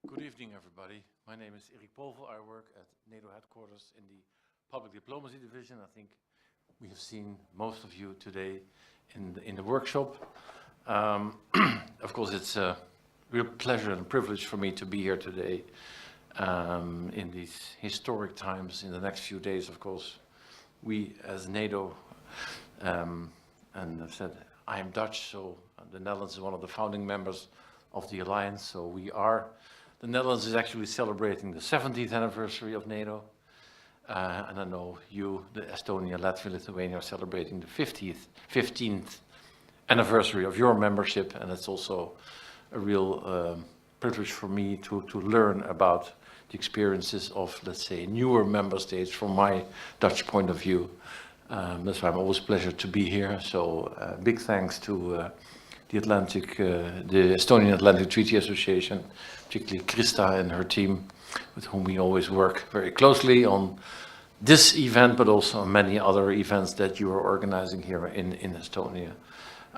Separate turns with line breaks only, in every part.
Good evening, everybody. My name is Erik Povel. I work at NATO headquarters in the Public Diplomacy Division. I think we have seen most of you today in the workshop. Of course, it's a real pleasure and privilege for me to be here today in these historic times. In the next few days, of course, we as NATO, and I've said I am Dutch, so the Netherlands is one of the founding members of the alliance. So the Netherlands is actually celebrating the 70th anniversary of NATO. And I know you, the Estonia, Latvia, Lithuania, are celebrating the 15th anniversary of your membership. And it's also a real privilege for me to learn about the experiences of, let's say, newer member states from my Dutch point of view. That's why I'm always a pleasure to be here. So big thanks to the Estonian Atlantic Treaty Association, particularly Krista and her team, with whom we always work very closely on this event, but also on many other events that you are organizing here in Estonia.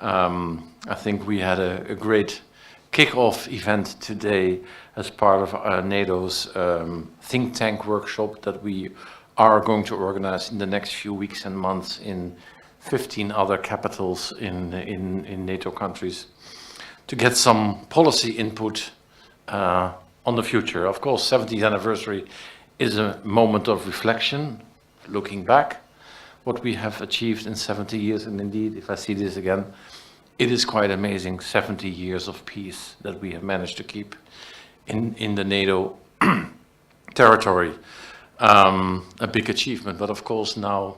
I think we had a great kick-off event today as part of NATO's think tank workshop that we are going to organize in the next few weeks and months in 15 other capitals in NATO countries to get some policy input on the future. Of course, 70th anniversary is a moment of reflection, looking back, what we have achieved in 70 years. And indeed, if I see this again, it is quite amazing, 70 years of peace that we have managed to keep in the NATO territory. A big achievement, but of course now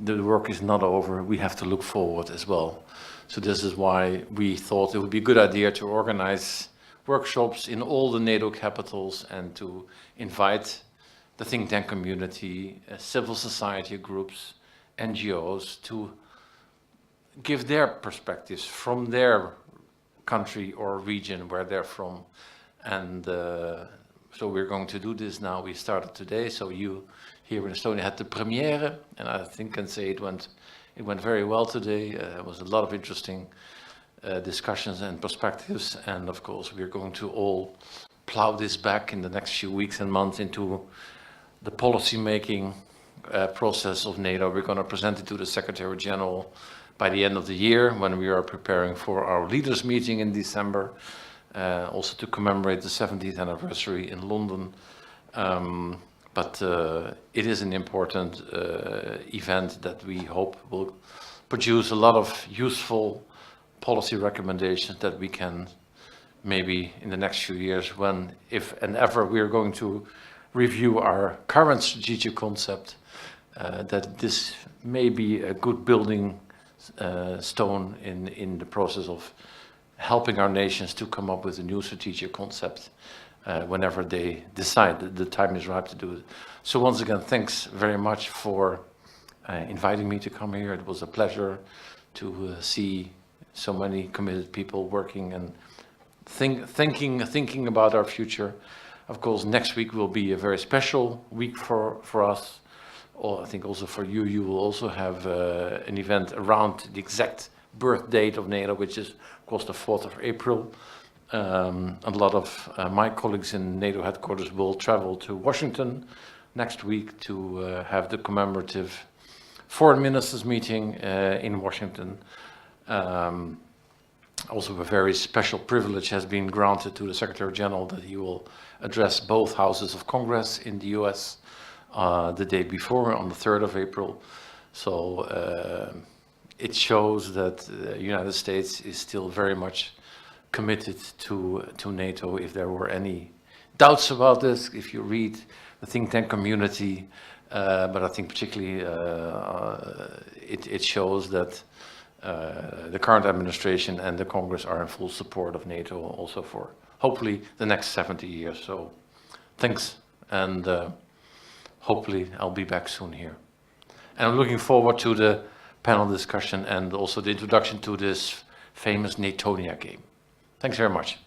the work is not over. We have to look forward as well. So this is why we thought it would be a good idea to organize workshops in all the NATO capitals and to invite the think tank community, civil society groups, NGOs to give their perspectives from their country or region where they're from. And so we're going to do this now. We started today, so you here in Estonia had the premiere, and I think I can say it went very well today. There was a lot of interesting discussions and perspectives, and of course we're going to all plow this back in the next few weeks and months into the policy making process of NATO. We're going to present it to the Secretary General by the end of the year when we are preparing for our leaders meeting in December, also to commemorate the 70th anniversary in London. But it is an important event that we hope will produce a lot of useful policy recommendations that we can maybe in the next few years, when, if and ever we are going to review our current strategic concept, that this may be a good building stone in the process of helping our nations to come up with a new strategic concept whenever they decide that the time is right to do it. So once again, thanks very much for inviting me to come here. It was a pleasure to see so many committed people working and thinking about our future. Of course, next week will be a very special week for us. I think also for you, you will also have an event around the exact birth date of NATO, which is, of course, the 4th of April. A lot of my colleagues in NATO headquarters will travel to Washington next week to have the commemorative foreign ministers meeting in Washington. Also, a very special privilege has been granted to the Secretary General that he will address both houses of Congress in the US the day before, on the 3rd of April. So it shows that the United States is still very much committed to NATO. If there were any doubts about this, if you read the think tank community, but I think particularly it shows that the current administration and the Congress are in full support of NATO also for hopefully the next 70 years. So thanks, and hopefully I'll be back soon here. And I'm looking forward to the panel discussion and also the introduction to this famous NATOnia game. Thanks very much.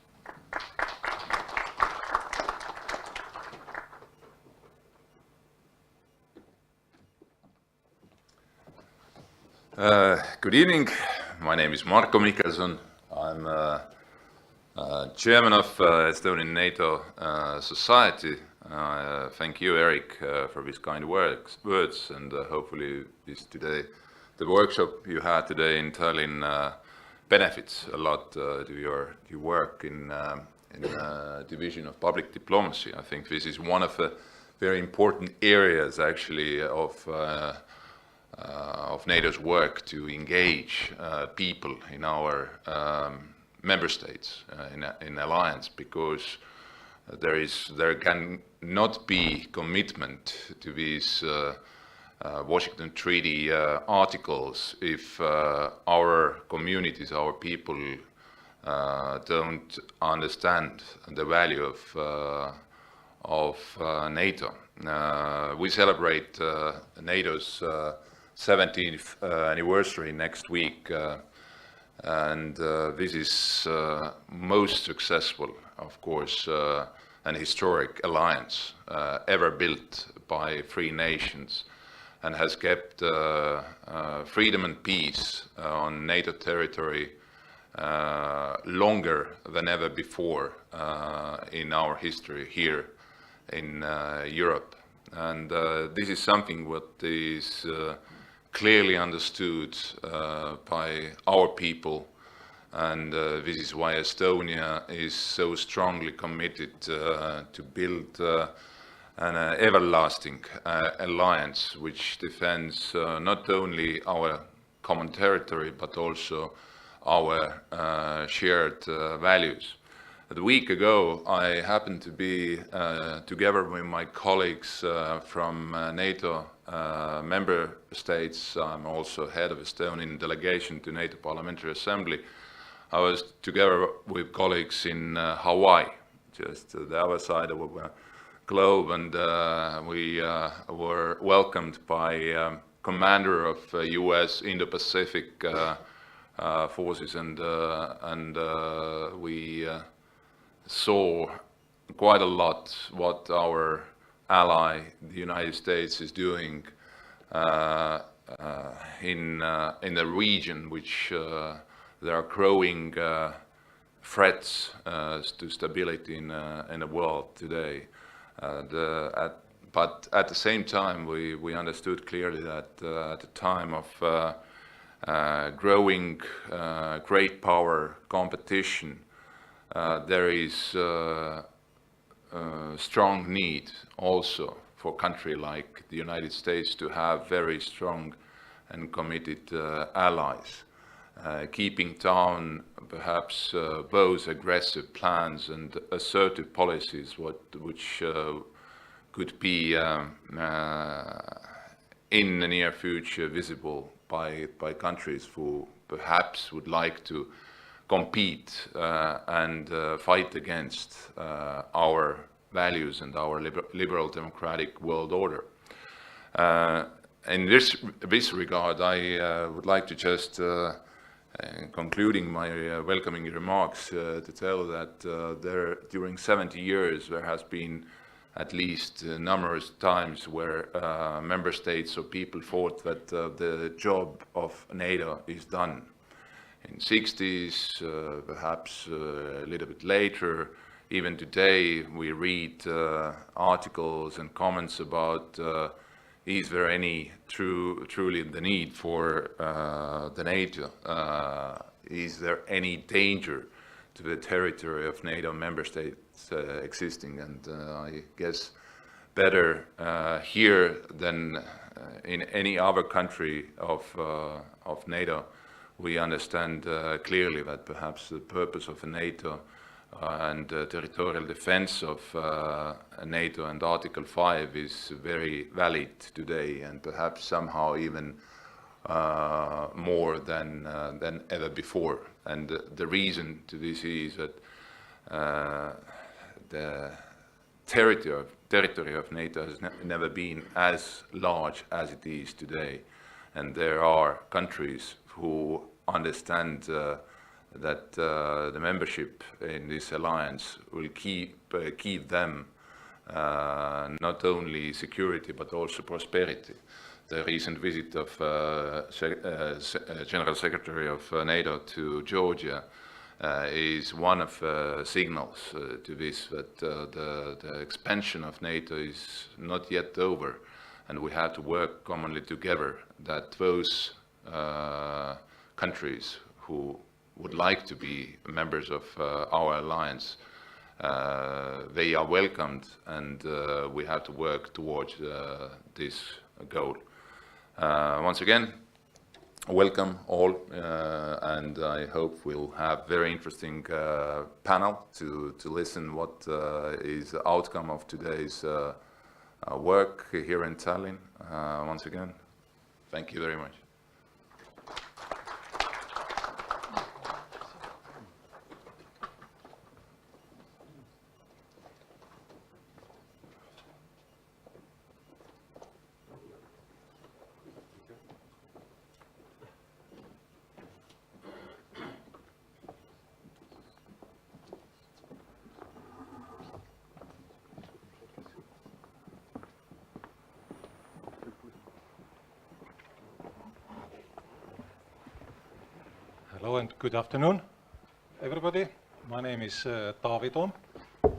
Good evening. My name is Marko Mihkelson. I'm chairman of Estonian NATO Society. Thank you, Eric, for these kind words, and hopefully today, the workshop you had today in Tallinn benefits a lot to your work in Division of Public Diplomacy. I think this is one of the very important areas, actually, of NATO's work to engage people in our member states in alliance, because there can not be commitment to these Washington Treaty articles if our communities, our people don't understand the value of NATO. We celebrate NATO's 17th anniversary next week, and this is most successful, of course, and historic alliance ever built by free nations, and has kept freedom and peace on NATO territory longer than ever before in our history here in Europe. And this is something what is clearly understood by our people, and this is why Estonia is so strongly committed to build an everlasting alliance which defends not only our common territory but also our shared values. A week ago, I happened to be together with my colleagues from NATO member states. I'm also head of Estonian delegation to NATO Parliamentary Assembly. I was together with colleagues in Hawaii, just the other side of the globe, and we were welcomed by commander of US Indo-Pacific forces, and we saw quite a lot what our ally, the United States, is doing in the region, which there are growing threats to stability in the world today. But at the same time, we understood clearly that at the time of growing great power competition, there is strong need also for a country like the United States to have very strong and committed allies, keeping down perhaps both aggressive plans and assertive policies which could be in the near future visible by countries who perhaps would like to compete and fight against our values and our liberal democratic world order. In this regard, I would like to just concluding my welcoming remarks to tell that during 70 years there has been at least numerous times where member states or people thought that the job of NATO is done. In 60s, perhaps a little bit later, even today we read articles and comments about is there any truly the need for the NATO? Is there any danger to the territory of NATO member states existing? And I guess better here than in any other country of NATO, we understand clearly that perhaps the purpose of NATO and territorial defense of NATO and Article 5 is very valid today, and perhaps somehow even more than ever before. And the reason to this is that the territory of NATO has never been as large as it is today, and there are countries who understand that the membership in this alliance will keep them not only security but also prosperity. The recent visit of General Secretary of NATO to Georgia is one of signals to this, that the expansion of NATO is not yet over, and we have to work commonly together that those countries who would like to be members of our alliance, they are welcomed, and we have to work towards this goal. Once again, welcome all, and I hope we'll have very interesting panel to listen what is the outcome of today's work here in Tallinn. Once again, thank you very much.
Hello and good afternoon, everybody. My name is Taavi Toom.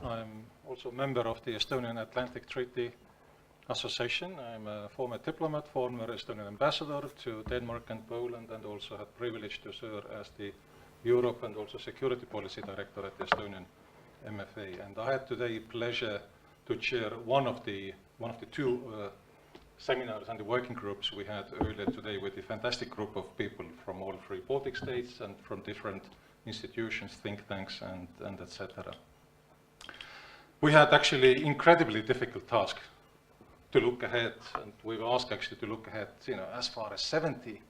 I'm also a member of the Estonian Atlantic Treaty Association. I'm a former diplomat, former Estonian ambassador to Denmark and Poland, and also had privilege to serve as the Europe and also Security Policy Director at the Estonian MFA. And I had today pleasure to chair one of the two seminars and the working groups we had earlier today with a fantastic group of people from all three Baltic states and from different institutions, think tanks, and etc. We had actually incredibly difficult task to look ahead, and we were asked actually to look ahead, as far as 70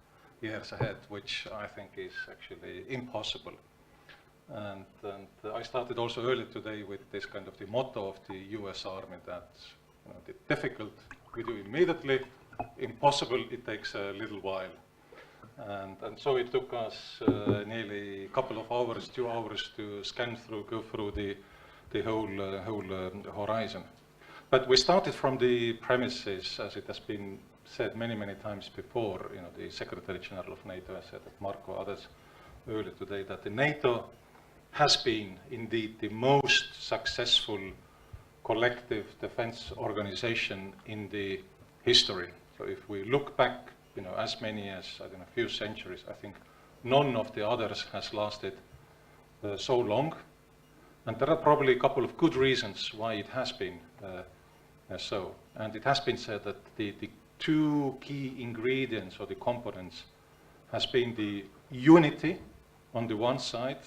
years ahead, which I think is actually impossible. And I started also earlier today with this kind of the motto of the US Army that the difficult we do immediately, impossible it takes a little while. And so it took us nearly a couple of hours, 2 hours to go through the whole horizon. But we started from the premises, as it has been said many, many times before. The Secretary General of NATO has said that, Marco, others earlier today, that the NATO has been indeed the most successful collective defense organization in the history. So if we look back, as many as, a few centuries, I think none of the others has lasted so long. And there are probably a couple of good reasons why it has been so. And it has been said that the two key ingredients or the components has been the unity on the one side,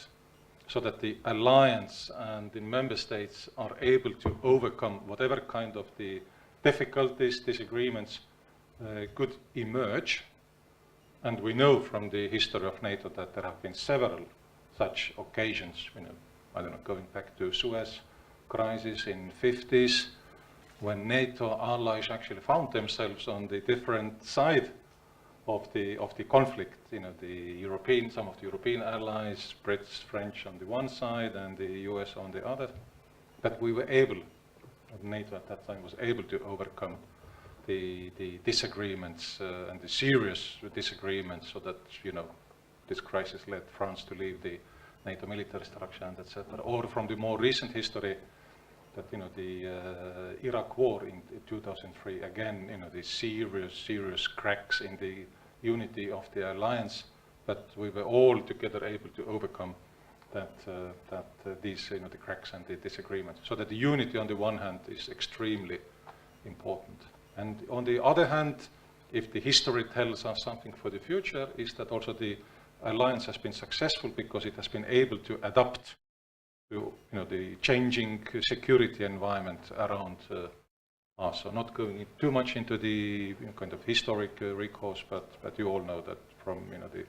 so that the alliance and the member states are able to overcome whatever kind of the difficulties, disagreements could emerge. And we know from the history of NATO that there have been several such occasions, going back to Suez crisis in the 50s, when NATO allies actually found themselves on the different side of the conflict. Some of the European allies, Brits, French on the one side, and the US on the other. But we were able, NATO at that time was able to overcome the disagreements and the serious disagreements, so that this crisis led France to leave the NATO military structure and etc. Or from the more recent history, that the Iraq war in 2003, again the serious cracks in the unity of the alliance, but we were all together able to overcome these the cracks and the disagreements. So that the unity on the one hand is extremely important, and on the other hand, if the history tells us something for the future, is that also the alliance has been successful because it has been able to adapt to the changing security environment around us. So not going too much into the kind of historic recourse, but you all know that from the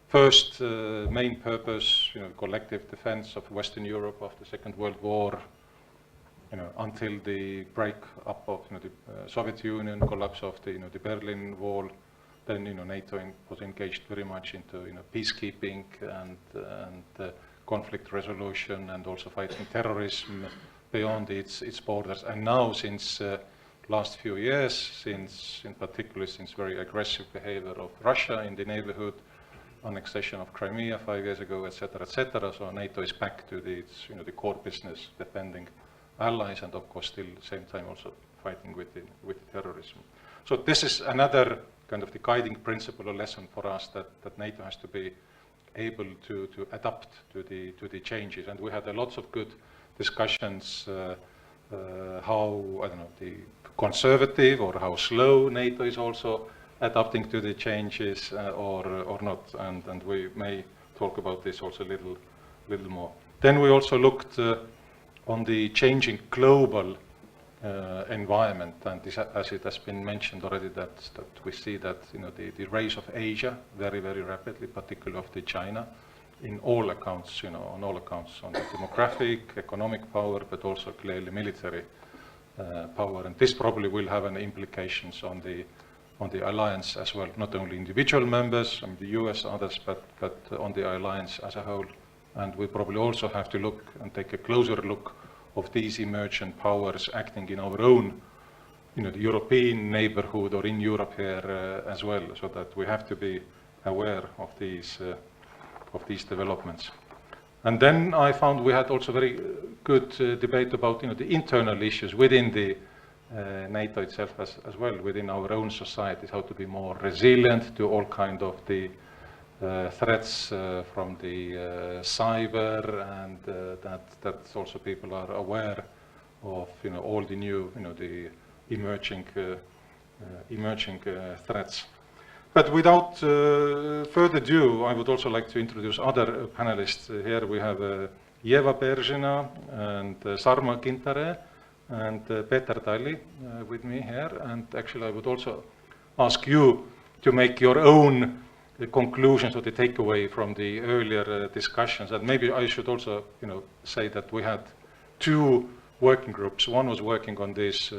first main purpose, collective defense of Western Europe after the Second World War, until the break up of the Soviet Union, collapse of the Berlin Wall. Then NATO was engaged very much into peacekeeping and conflict resolution, and also fighting terrorism beyond its borders. And now, since last few years, in particular since very aggressive behavior of Russia in the neighborhood, annexation of Crimea 5 years ago, etc., etc. So NATO is back to its the core business, defending allies, and of course still at the same time also fighting with terrorism. So this is another kind of the guiding principle or lesson for us, that NATO has to be able to adapt to the changes. And we had lots of good discussions how, the conservative or how slow NATO is also adapting to the changes or not. And we may talk about this also a little more. Then we also looked on the changing global environment, and this, as it has been mentioned already, that we see that the rise of Asia very rapidly, particularly of the China, in all accounts, on all accounts, on the demographic, economic power, but also clearly military power, and this probably will have an implications on the alliance as well, not only individual members, the US, others, but on the alliance as a whole. And we probably also have to look and take a closer look of these emergent powers acting in our own, the European neighborhood or in Europe here as well, so that we have to be aware of these developments. And then I found we had also very good debate about the internal issues within the NATO itself as well, within our own societies, how to be more resilient to all kind of the threats from the cyber, and that also people are aware of all the new the emerging threats. But without further ado, I would also like to introduce other panelists. Here we have Ieva Beržina and Sarma Kintare and Peter Talli with me here. And actually I would also ask you to make your own the conclusions or the takeaway from the earlier discussions. And maybe I should also say that we had two working groups. One was working on this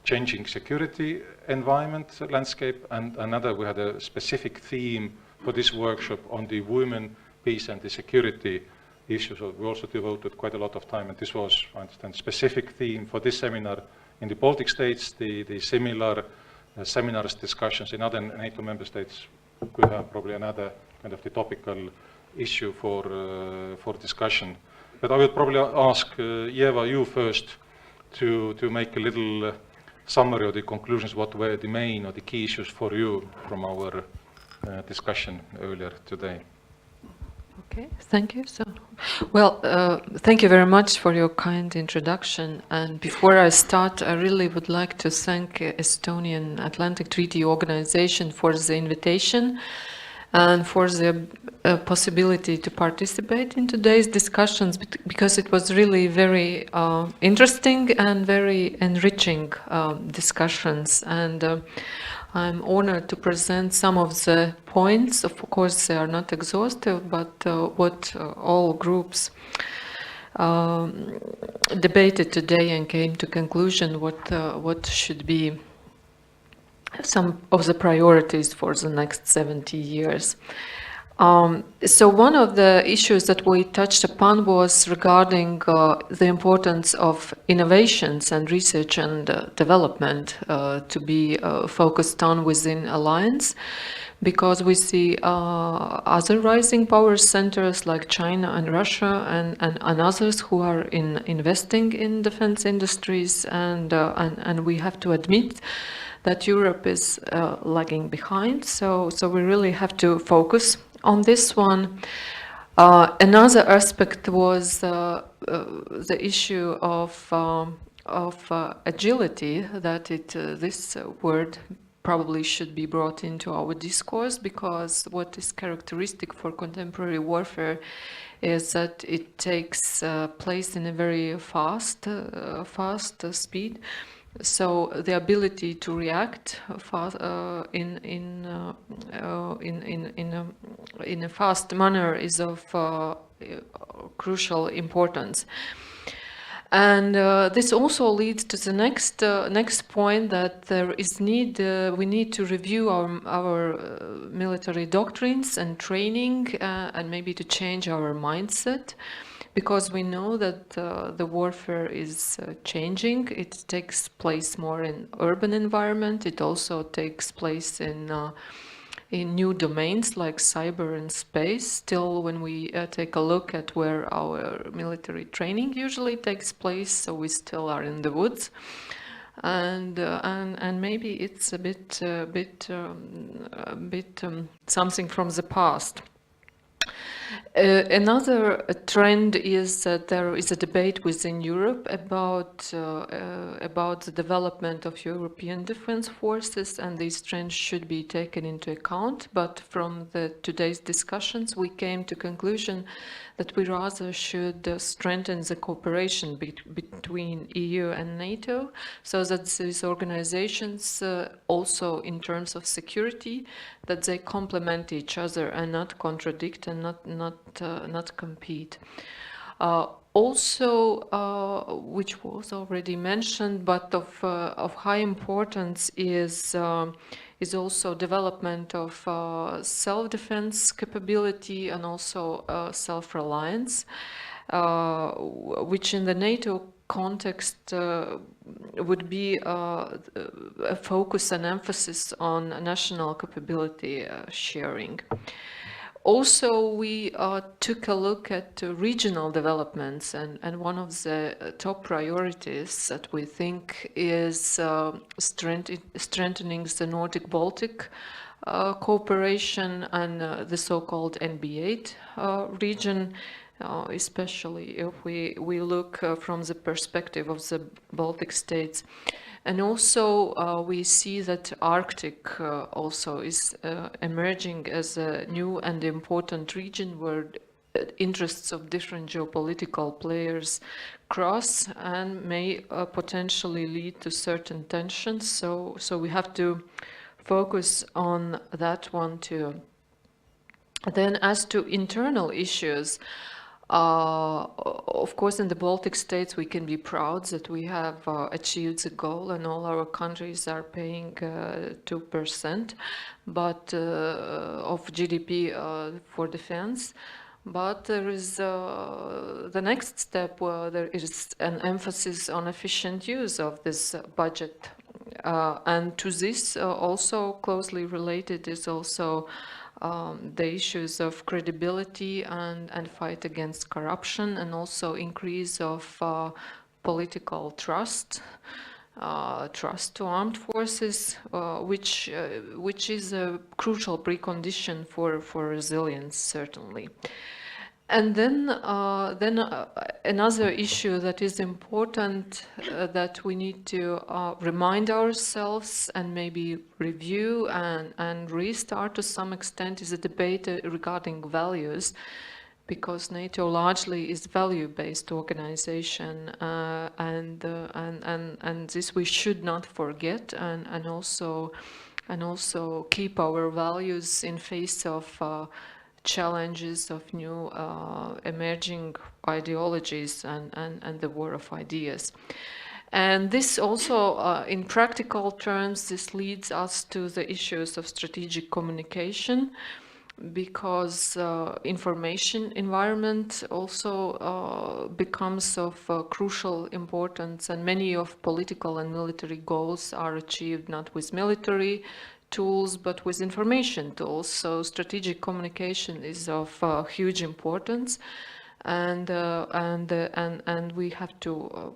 changing security environment landscape, and another we had a specific theme for this workshop on the women, peace and the security issues. So we also devoted quite a lot of time, and this was, I understand, specific theme for this seminar in the Baltic States. The similar seminars, discussions in other NATO member states could have probably another kind of the topical issue for discussion. But I would probably ask Ieva, you first, to make a little summary of the conclusions. What were the main or the key issues for you from our discussion earlier today?
Okay, thank you. Thank you very much for your kind introduction. And before I start, I really would like to thank Estonian Atlantic Treaty Organization for the invitation and for the possibility to participate in today's discussions, because it was really very interesting and very enriching discussions. And I'm honored to present some of the points. Of course, they are not exhaustive, but what all groups debated today and came to conclusion what should be some of the priorities for the next 70 years. So one of the issues that we touched upon was regarding the importance of innovations and research and development to be focused on within Alliance, because we see other rising power centers like China and Russia and others who are investing in defense industries, and we have to admit that Europe is lagging behind. So we really have to focus on this one. Another aspect was the issue of agility, that this word probably should be brought into our discourse, because what is characteristic for contemporary warfare is that it takes place in a very fast speed. So the ability to react fast, in a fast manner is of crucial importance. And this also leads to the next point, that there is we need to review our military doctrines and training, and maybe to change our mindset, because we know that the warfare is changing. It takes place more in urban environment. It also takes place in new domains like cyber and space. Still, when we take a look at where our military training usually takes place, so we still are in the woods, and maybe it's a bit something from the past. Another trend is that there is a debate within Europe about the development of European defense forces, and these trends should be taken into account. But from today's discussions, we came to conclusion that we rather should strengthen the cooperation between EU and NATO, so that these organizations, also in terms of security, that they complement each other and not contradict and not compete. Also, which was already mentioned, but of high importance is also development of self-defense capability and also self-reliance, which in the NATO context would be a focus and emphasis on national capability sharing. Also, we took a look at regional developments, and one of the top priorities that we think is strengthening the Nordic Baltic cooperation and the so-called NB8 region, especially if we look from the perspective of the Baltic states. And also we see that Arctic also is emerging as a new and important region where interests of different geopolitical players cross and may potentially lead to certain tensions. So we have to focus on that one too. Then as to internal issues, of course, in the Baltic states, we can be proud that we have achieved the goal, and all our countries are paying 2% of GDP for defense. But there is the next step, where there is an emphasis on efficient use of this budget. And to this also closely related is also the issues of credibility and fight against corruption, and also increase of political trust to armed forces, which is a crucial precondition for resilience, certainly. And then another issue that is important that we need to remind ourselves and maybe review and restart to some extent is a debate regarding values, because NATO largely is value-based organization, and this we should not forget, and also keep our values in face of challenges of new emerging ideologies and the war of ideas. And this also, in practical terms, this leads us to the issues of strategic communication, because information environment also becomes of crucial importance, and many of political and military goals are achieved not with military tools but with information tools. So strategic communication is of huge importance, and we have to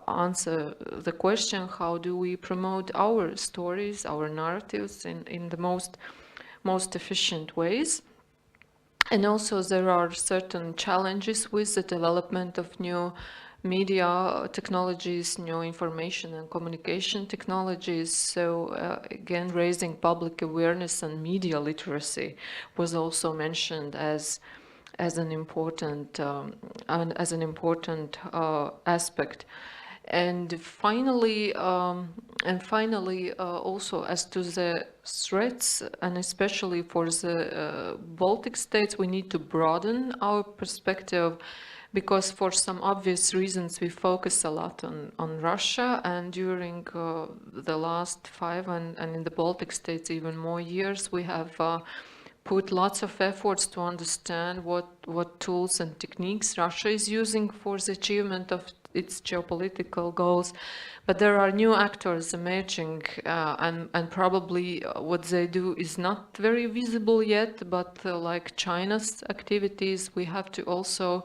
answer the question: how do we promote our stories, our narratives in the most efficient ways? And also there are certain challenges with the development of new media technologies, new information and communication technologies. So again, raising public awareness and media literacy was also mentioned as an important aspect. And finally, also as to the threats, and especially for the Baltic states, we need to broaden our perspective, because for some obvious reasons we focus a lot on Russia, and during the last 5 and in the Baltic states even more years, we have put lots of efforts to understand what tools and techniques Russia is using for the achievement of its geopolitical goals. But there are new actors emerging, and probably what they do is not very visible yet, but like China's activities, we have to also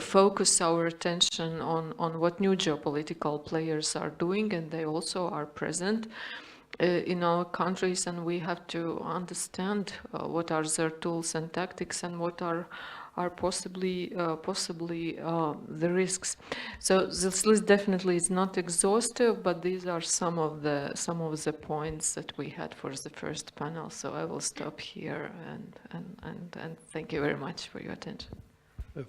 focus our attention on what new geopolitical players are doing, and they also are present in our countries, and we have to understand what are their tools and tactics, and what are possibly the risks. So this list definitely is not exhaustive, but these are some of the points that we had for the first panel. So I will stop here, and thank you very much for your attention.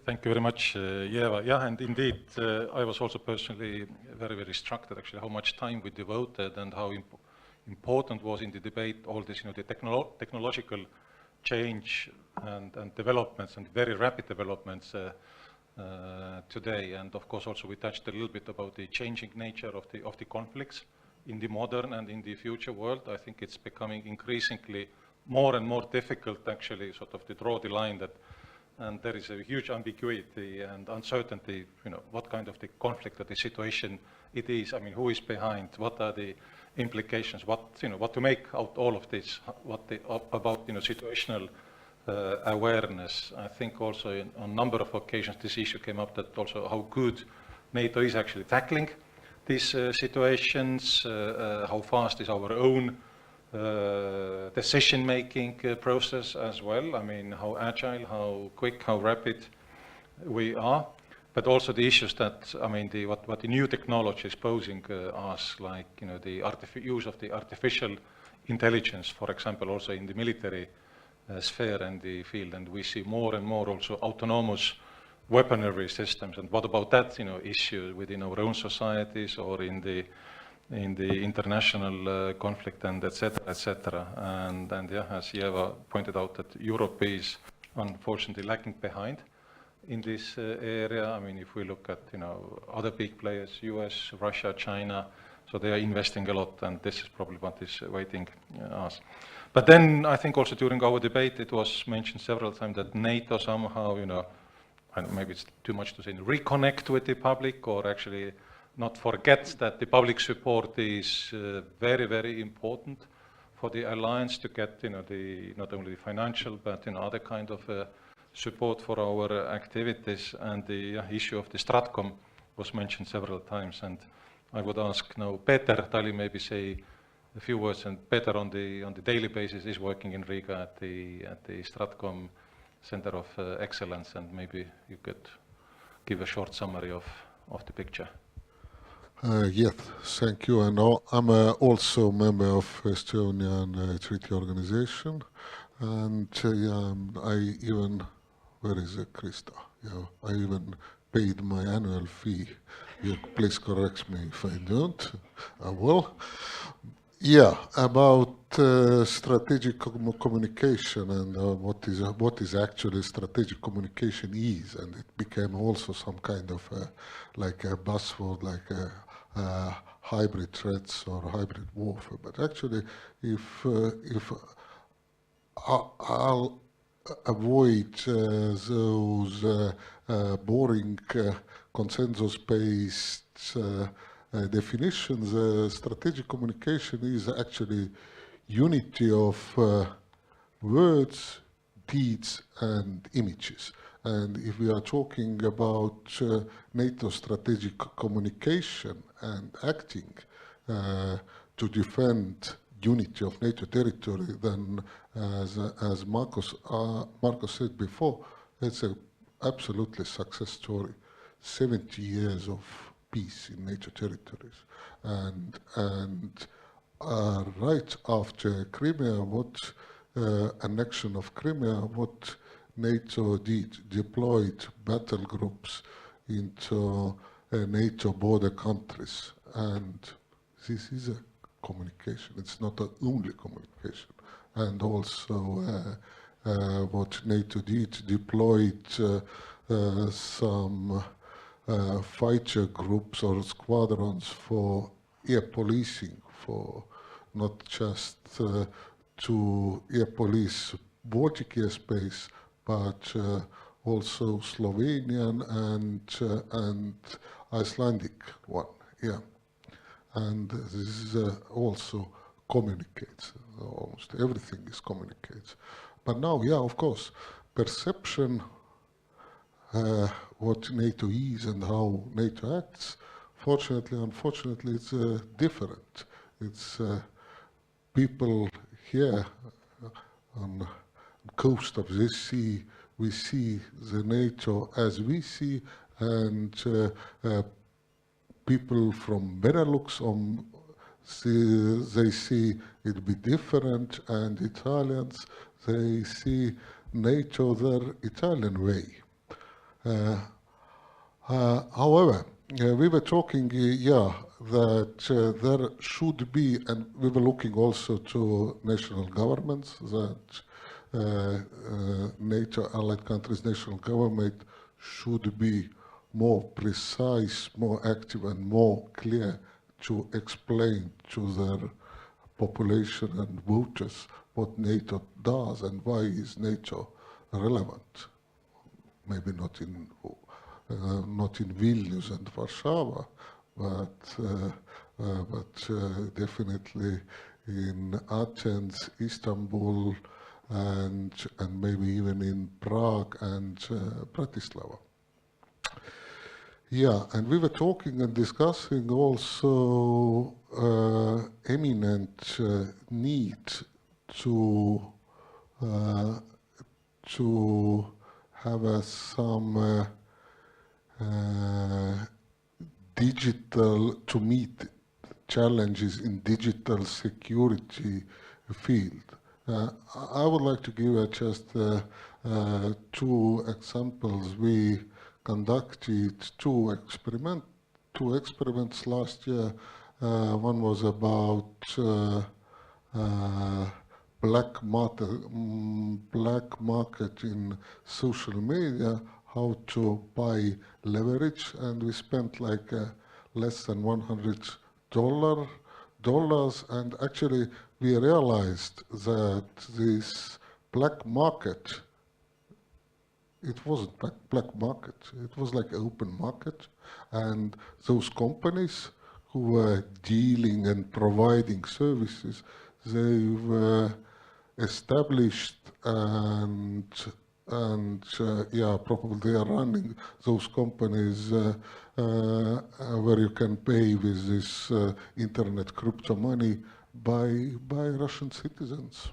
Thank you very much, Yeva. Yeah, and indeed, I was also personally very struck at actually how much time we devoted and how important was in the debate all this, the technological change and developments, and very rapid developments today. And of course also we touched a little bit about the changing nature of the conflicts in the modern and in the future world. I think it's becoming increasingly more and more difficult actually sort of to draw the line that, and there is a huge ambiguity and uncertainty, what kind of the conflict or the situation it is. I mean, who is behind? What are the implications? What to make out all of this? About situational awareness. I think also on a number of occasions this issue came up, that also how good NATO is actually tackling these situations, how fast is our own decision-making process as well. I mean, how agile, how quick, how rapid we are. But also the issues that, I mean, what the new technology is posing us, like, the use of the artificial intelligence, for example, also in the military sphere and the field. And we see more and more also autonomous weaponry systems. And what about that, issue within our own societies or in the international conflict, and et cetera. And yeah, as Yeva pointed out, that Europe is unfortunately lagging behind in this area. I mean, if we look at, other big players, US, Russia, China, so they are investing a lot, and this is probably what is waiting us. But then I think also during our debate, it was mentioned several times that NATO somehow, and maybe it's too much to say, reconnect with the public, or actually not forget that the public support is very, very important for the alliance to get, not only the financial, but other kind of support for our activities. And the issue of the Stratcom was mentioned several times. And I would ask now Peter Tali maybe say a few words. And Peter on the daily basis is working in Riga at the Stratcom Center of Excellence, and maybe you could give a short summary of the picture.
Yes, thank you. And I'm also a member of Estonian Treaty Organization, and I even, where is it, Krista? Yeah, I even paid my annual fee. You please correct me if I don't. I will. Yeah, about strategic communication and what is actually strategic communication is, and it became also some kind of like a buzzword, like hybrid threats or hybrid warfare. But actually, if I'll avoid those boring consensus-based definitions. Strategic communication is actually unity of words, deeds, and images. And if we are talking about NATO strategic communication and acting to defend unity of NATO territory, then as Marcus said before, it's an absolutely success story. 70 years of peace in NATO territories, and right after Crimea, annexion of Crimea, what NATO deployed battle groups into NATO border countries, and this is a communication. It's not only communication, and also what NATO deployed some fighter groups or squadrons for air policing, for not just to air police Baltic airspace, but also Slovenian and Icelandic one. Yeah. And this is also communicates. Almost everything is communicates. But now, yeah, of course, perception, what NATO is and how NATO acts, fortunately, unfortunately, it's different. It's people here on the coast of this sea, we see the NATO as we see, and people from Benelux, they see it be different, and Italians, they see NATO their Italian way. However, we were talking, that there should be, and we were looking also to national governments, that NATO allied countries' national government should be more precise, more active, and more clear to explain to their population and voters what NATO does and why is NATO relevant. Maybe not in Vilnius and Warsaw, but definitely in Athens, Istanbul, and maybe even in Prague and Bratislava. Yeah, and we were talking and discussing also eminent need to have some digital, to meet challenges in digital security field. I would like to give just two examples. We conducted two experiments last year. One was about black market in social media, how to buy leverage, and we spent like less than $100, and actually we realized that this black market, it wasn't black market, it was like open market, and those companies who were dealing and providing services, they were established and probably they are running those companies where you can pay with this internet crypto money by Russian citizens,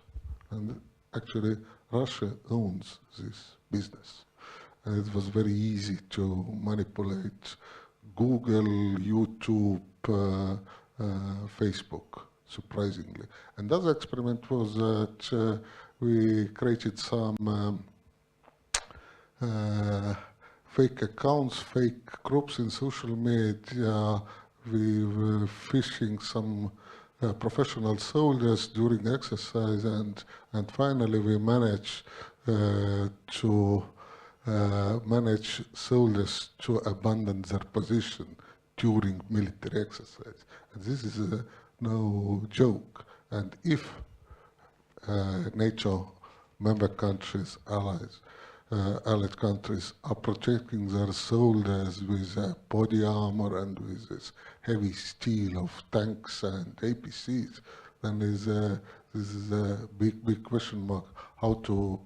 and actually Russia owns this business. And it was very easy to manipulate Google, YouTube, Facebook, surprisingly. And the other experiment was that we created some fake accounts, fake groups in social media. We were phishing some professional soldiers during exercise, and finally we manage to manage soldiers to abandon their position during military exercise. And this is no joke. And if NATO member countries, allied countries are protecting their soldiers with body armor and with this heavy steel of tanks and APCs, then this is a big question mark how to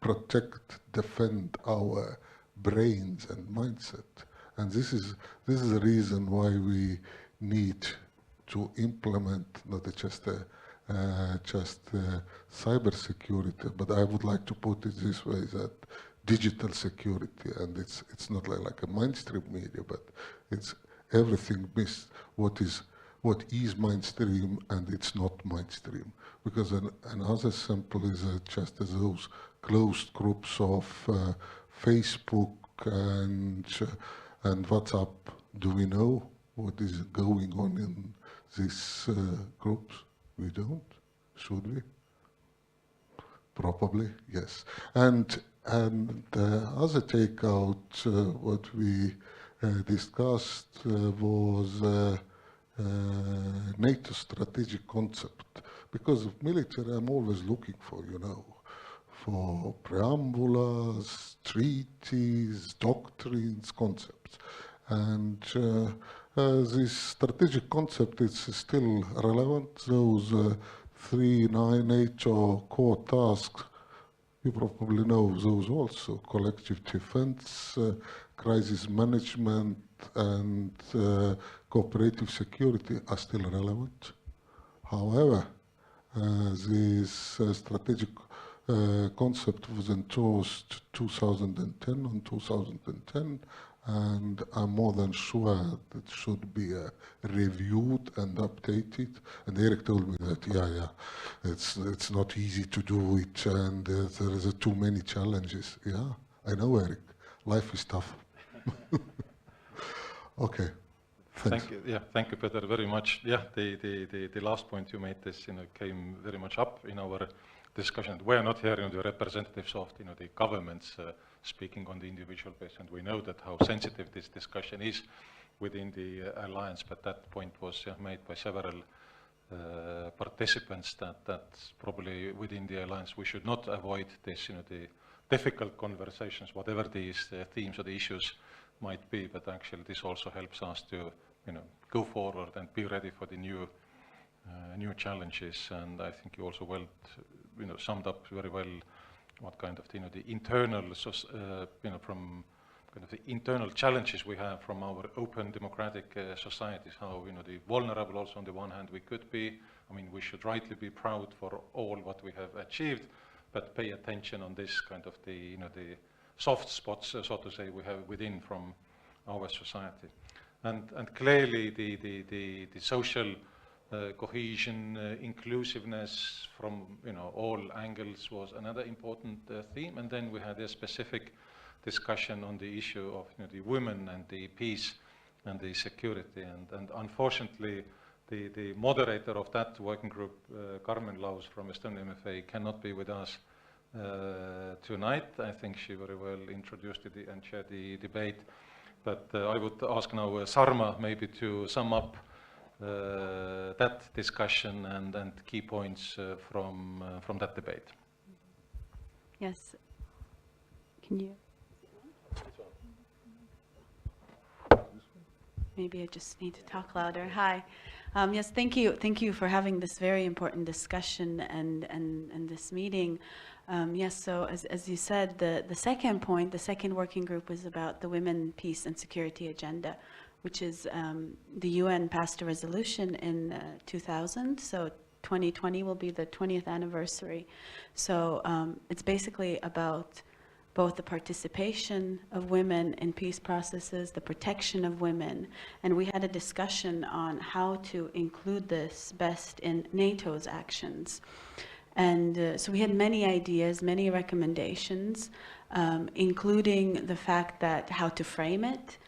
protect, defend our brains and mindset. And this is the reason why we need to implement not just cyber security, but I would like to put it this way, that digital security, and it's not like a mainstream media, but it's everything missed what is mainstream and it's not mainstream. Because another sample is just those closed groups of Facebook and WhatsApp. Do we know what is going on in these groups? We don't. Should we? Probably, yes. And the other takeout, what we discussed was NATO strategic concept. Because of military, I'm always looking for, for preambulas, treaties, doctrines, concepts. And this strategic concept is still relevant. Those 3 NATO core tasks, you probably know those also: collective defense, crisis management, and cooperative security are still relevant. However, this strategic concept was endorsed 2010, and I'm more than sure that it should be reviewed and updated. And Eric told me that, it's not easy to do it, and there is too many challenges. Yeah, I know, Eric. Life is tough. Okay. Thanks.
Thank you. Yeah, thank you, Peter, very much. Yeah, the last point you made, this came very much up in our discussion. We are not here, the representatives of the governments speaking on the individual basis, and we know that how sensitive this discussion is within the alliance. But that point was made by several participants that's probably within the alliance we should not avoid this, the difficult conversations, whatever these themes or the issues might be. But actually, this also helps us to go forward and be ready for the new challenges. And I think you also summed up very well what kind of the internal from kind of the internal challenges we have from our open democratic societies. How the vulnerable also on the one hand we could be. I mean, we should rightly be proud for all what we have achieved, but pay attention on this kind of the soft spots, so to say, we have within from our society. And clearly the social cohesion, inclusiveness from all angles was another important theme. And then we had a specific discussion on the issue of the women and the peace and the security. And unfortunately, the moderator of that working group, Carmen Laus from Estonian MFA, cannot be with us tonight. I think she very well introduced it and shared the debate. But I would ask now Sarma maybe to sum up that discussion and key points from that debate.
Yes. Can you? Maybe I just need to talk louder. Hi. Yes, thank you. Thank you for having this very important discussion and this meeting. Yes, so as you said, the second point, the second working group was about the Women, Peace and Security Agenda, which is the UN passed a resolution in 2000, so 2020 will be the 20th anniversary. So it's basically about both the participation of women in peace processes, the protection of women, and we had a discussion on how to include this best in NATO's actions. And so we had many ideas, many recommendations, including the fact that how to frame it.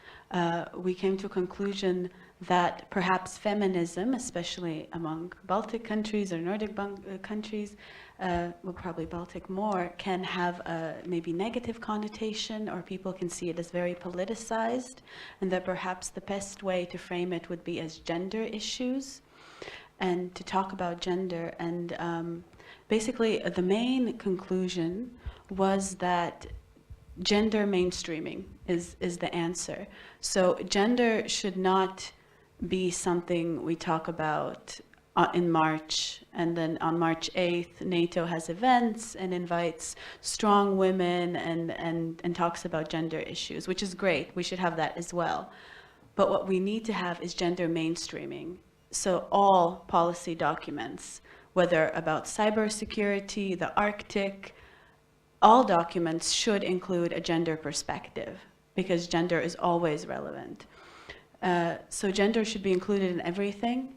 We came to a conclusion that perhaps feminism, especially among Baltic countries or Nordic countries, well, probably Baltic more, can have a maybe negative connotation, or people can see it as very politicized, and that perhaps the best way to frame it would be as gender issues, and to talk about gender. And basically, the main conclusion was that gender mainstreaming is the answer. So gender should not be something we talk about in March, and then on March 8th, NATO has events and invites strong women and talks about gender issues, which is great. We should have that as well. But what we need to have is gender mainstreaming. So all policy documents, whether about cybersecurity, the Arctic, all documents should include a gender perspective, because gender is always relevant. So gender should be included in everything.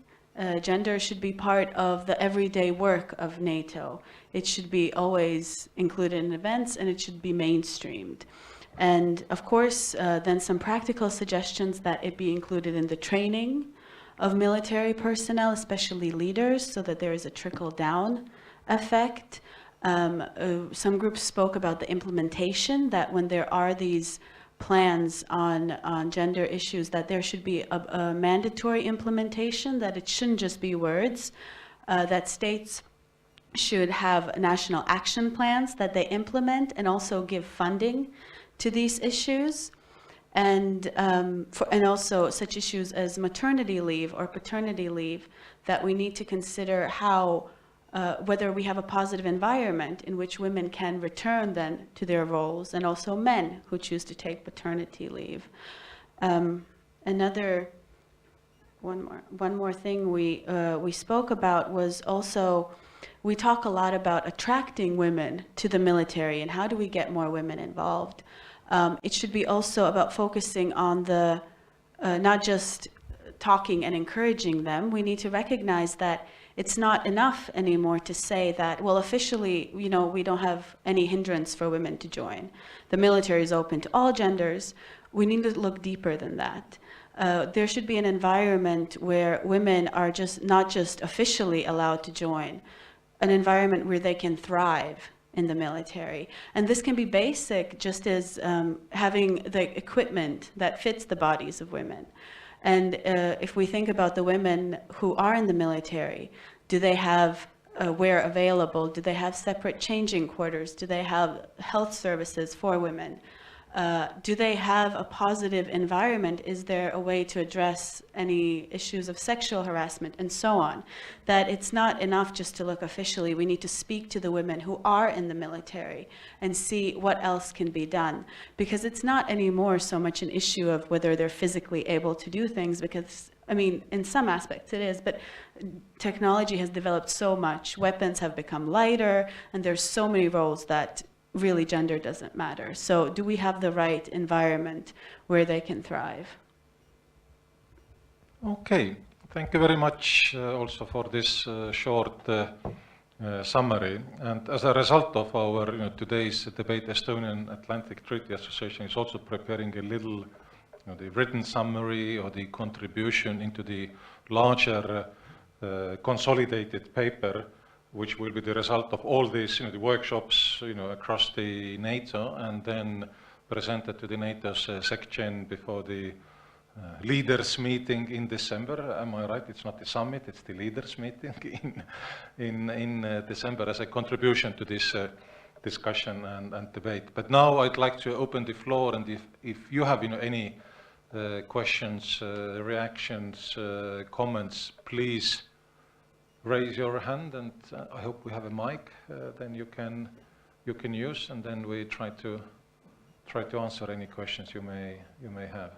Gender should be part of the everyday work of NATO. It should be always included in events, and it should be mainstreamed. And of course, then some practical suggestions that it be included in the training of military personnel, especially leaders, so that there is a trickle-down effect. Some groups spoke about the implementation, that when there are these plans on gender issues, that there should be a mandatory implementation, that it shouldn't just be words, that states should have national action plans that they implement and also give funding to these issues. And also such issues as maternity leave or paternity leave, that we need to consider how whether we have a positive environment in which women can return then to their roles, and also men who choose to take paternity leave. One more thing we spoke about was also, we talk a lot about attracting women to the military and how do we get more women involved. It should be also about focusing on the, not just talking and encouraging them. We need to recognize that it's not enough anymore to say that, well, officially, we don't have any hindrance for women to join. The military is open to all genders. We need to look deeper than that. There should be an environment where women are not just officially allowed to join, an environment where they can thrive in the military. And this can be basic, just as having the equipment that fits the bodies of women. And if we think about the women who are in the military, do they have wear available? Do they have separate changing quarters? Do they have health services for women? Do they have a positive environment? Is there a way to address any issues of sexual harassment and so on? That it's not enough just to look officially. We need to speak to the women who are in the military and see what else can be done. Because it's not anymore so much an issue of whether they're physically able to do things, because, I mean, in some aspects it is, but technology has developed so much. Weapons have become lighter, and there's so many roles that really gender doesn't matter. So do we have the right environment where they can thrive?
Okay, thank you very much also for this short summary. And as a result of our today's debate, Estonian Atlantic Treaty Association is also preparing a little the written summary or the contribution into the larger consolidated paper, which will be the result of all these the workshops across the NATO, and then presented to the NATO's SecGen before the leaders meeting in December. Am I right? It's not the summit, it's the leaders meeting in December, as a contribution to this discussion and debate. But now I'd like to open the floor, and if you have any questions, reactions, comments, please raise your hand, and I hope we have a mic. Then you can use, and then we try to answer any questions you may have.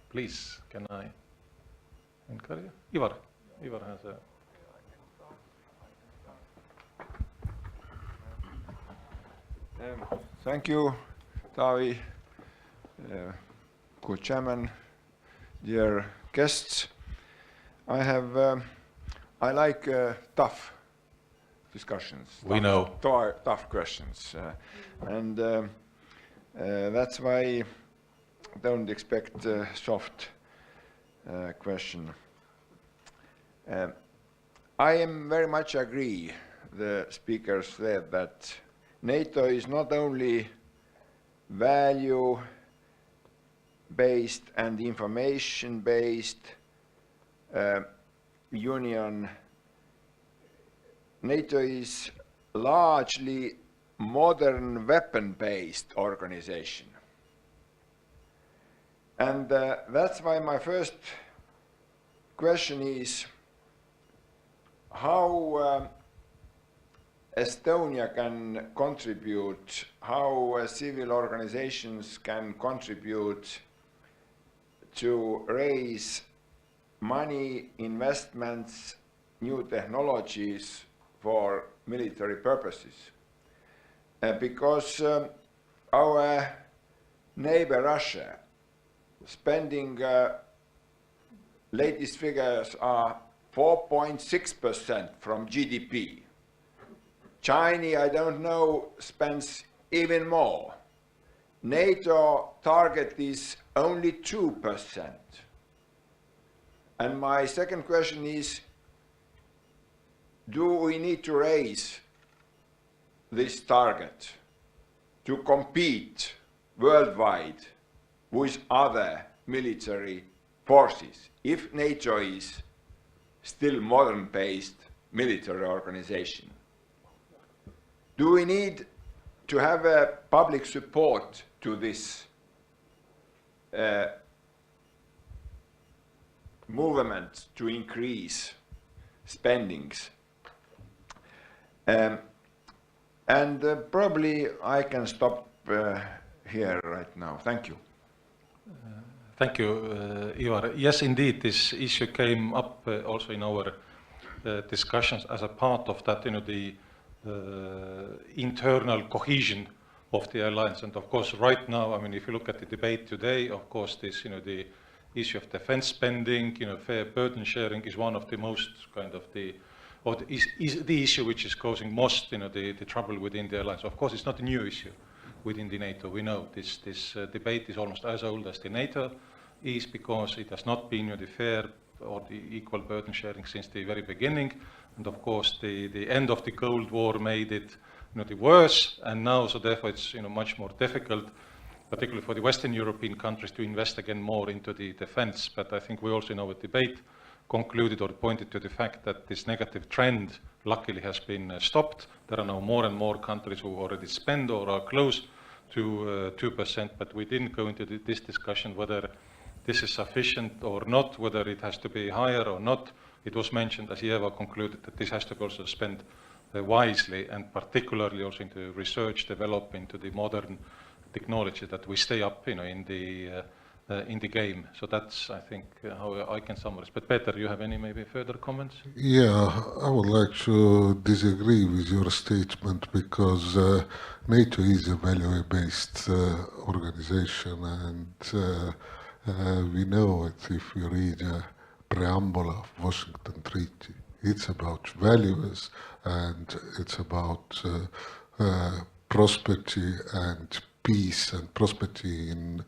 Please, can I encourage you? Ivar has a.
Thank you, Taavi. Good chairman, dear guests. I like tough discussions.
We know.
Tough questions. And that's why I don't expect a soft question. I am very much agree the speakers said that NATO is not only value-based and information-based union. NATO is largely modern weapon-based organization. And that's why my first question is how Estonia can contribute, how civil organizations can contribute to raise money, investments, new technologies for military purposes. Because our neighbor Russia spending, latest figures are 4.6% from GDP. China, I don't know, spends even more. NATO target is only 2%. And my second question is, do we need to raise this target to compete worldwide with other military forces, if NATO is still modern-based military organization? Do we need to have a public support to this movement to increase spendings? Probably I can stop here right now. Thank you.
Thank you, Ivar. Yes, indeed, this issue came up also in our discussions as a part of that, the internal cohesion of the alliance. And of course, right now, I mean, if you look at the debate today, of course, this, the issue of defense spending, fair burden sharing is one of the most kind of is the issue which is causing most, the trouble within the alliance. Of course, it's not a new issue within the NATO. We know this debate is almost as old as the NATO is, because it has not been the fair or the equal burden sharing since the very beginning. And of course, the end of the Cold War made it the worse, and now, so therefore, it's much more difficult, particularly for the Western European countries, to invest again more into the defense. But I think we also in our debate concluded or pointed to the fact that this negative trend luckily has been stopped. There are now more and more countries who already spend or are close to 2%, but we didn't go into this discussion whether this is sufficient or not, whether it has to be higher or not. It was mentioned, as Eva concluded, that this has to be also spent wisely, and particularly also into research, develop into the modern technology, that we stay up in the game. So that's, I think, how I can summarize. But Peter, you have any maybe further comments?
Yeah, I would like to disagree with your statement, because NATO is a value-based organization, and we know it if you read a preamble of Washington Treaty. It's about values, and it's about prosperity and peace and prosperity in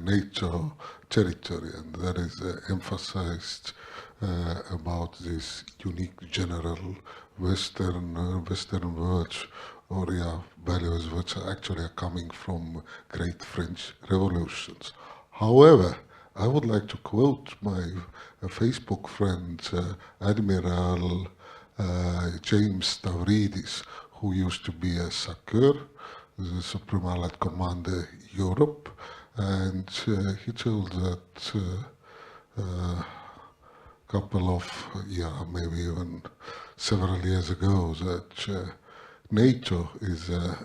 NATO territory, and that is emphasized about this unique general Western world, or values which are actually coming from great French revolutions. However, I would like to quote my Facebook friend, Admiral James Stavridis, who used to be a SACEUR, the Supreme Allied Commander Europe, and he told that a couple of, maybe even several years ago, that NATO is the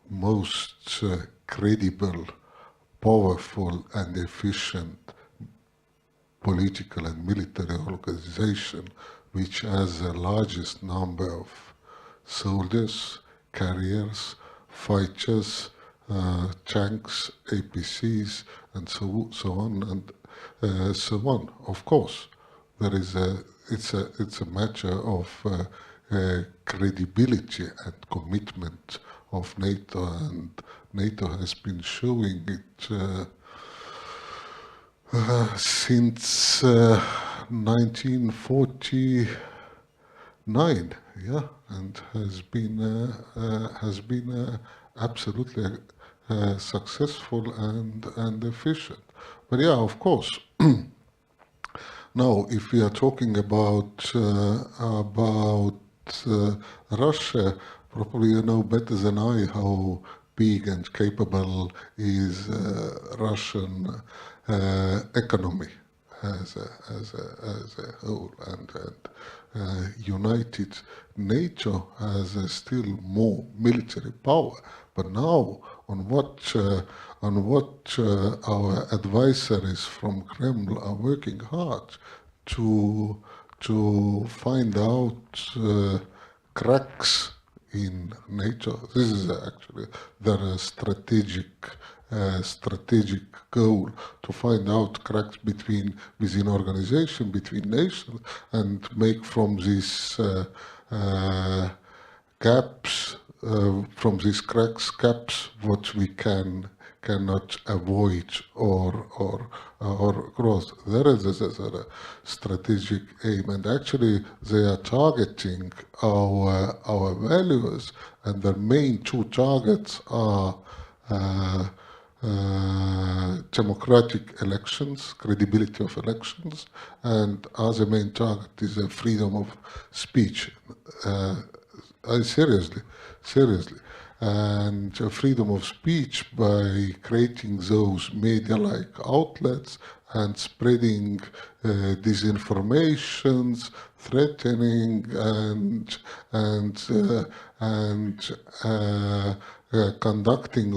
most credible, powerful and efficient political and military organization which has the largest number of soldiers, carriers, fighters, tanks, APCs, and so on and so on. Of course, there is it's a matter of credibility and commitment of NATO, and NATO has been showing it since 1949, yeah, and has been absolutely successful and efficient. But yeah, of course. Now, if we are talking about Russia, probably you know better than I how big and capable is Russian economy as a whole, and united NATO has still more military power. But now, on what our advisories from Kreml are working hard to find out cracks in NATO. This is actually their strategic goal, to find out cracks within organization, between nations, and make from these gaps, from these cracks, gaps, what we cannot avoid or growth. There is a strategic aim, and actually they are targeting our values, and the main two targets are democratic elections, credibility of elections, and other main target is the freedom of speech. Seriously. And freedom of speech by creating those media-like outlets and spreading disinformations, threatening and conducting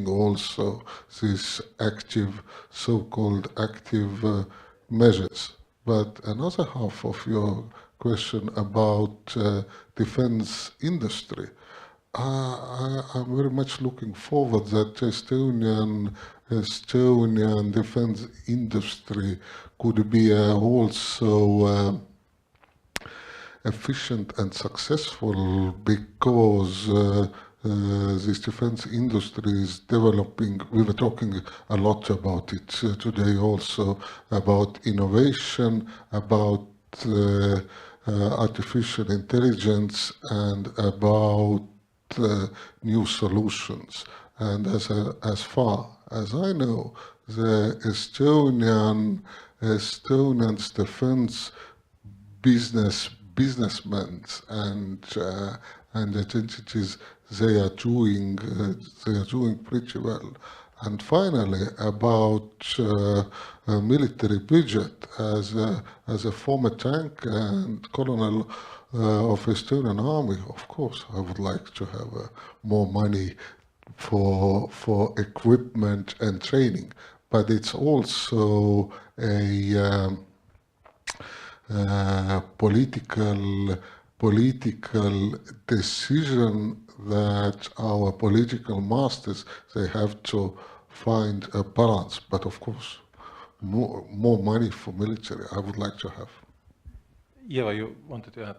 also this active, so-called active measures. But another half of your question about defense industry, I'm very much looking forward that Estonian defense industry could be also efficient and successful, because this defense industry is developing. We were talking a lot about it today also, about innovation, about artificial intelligence, and about new solutions. And as far as I know, the Estonians defense businessmen and entities, they are doing pretty well. And finally, about military budget, as a former tank and colonel of Estonian army, of course, I would like to have more money for equipment and training. But it's also a political decision that our political masters, they have to find a balance. But of course, more money for military I would like to have.
Eva, you wanted to add?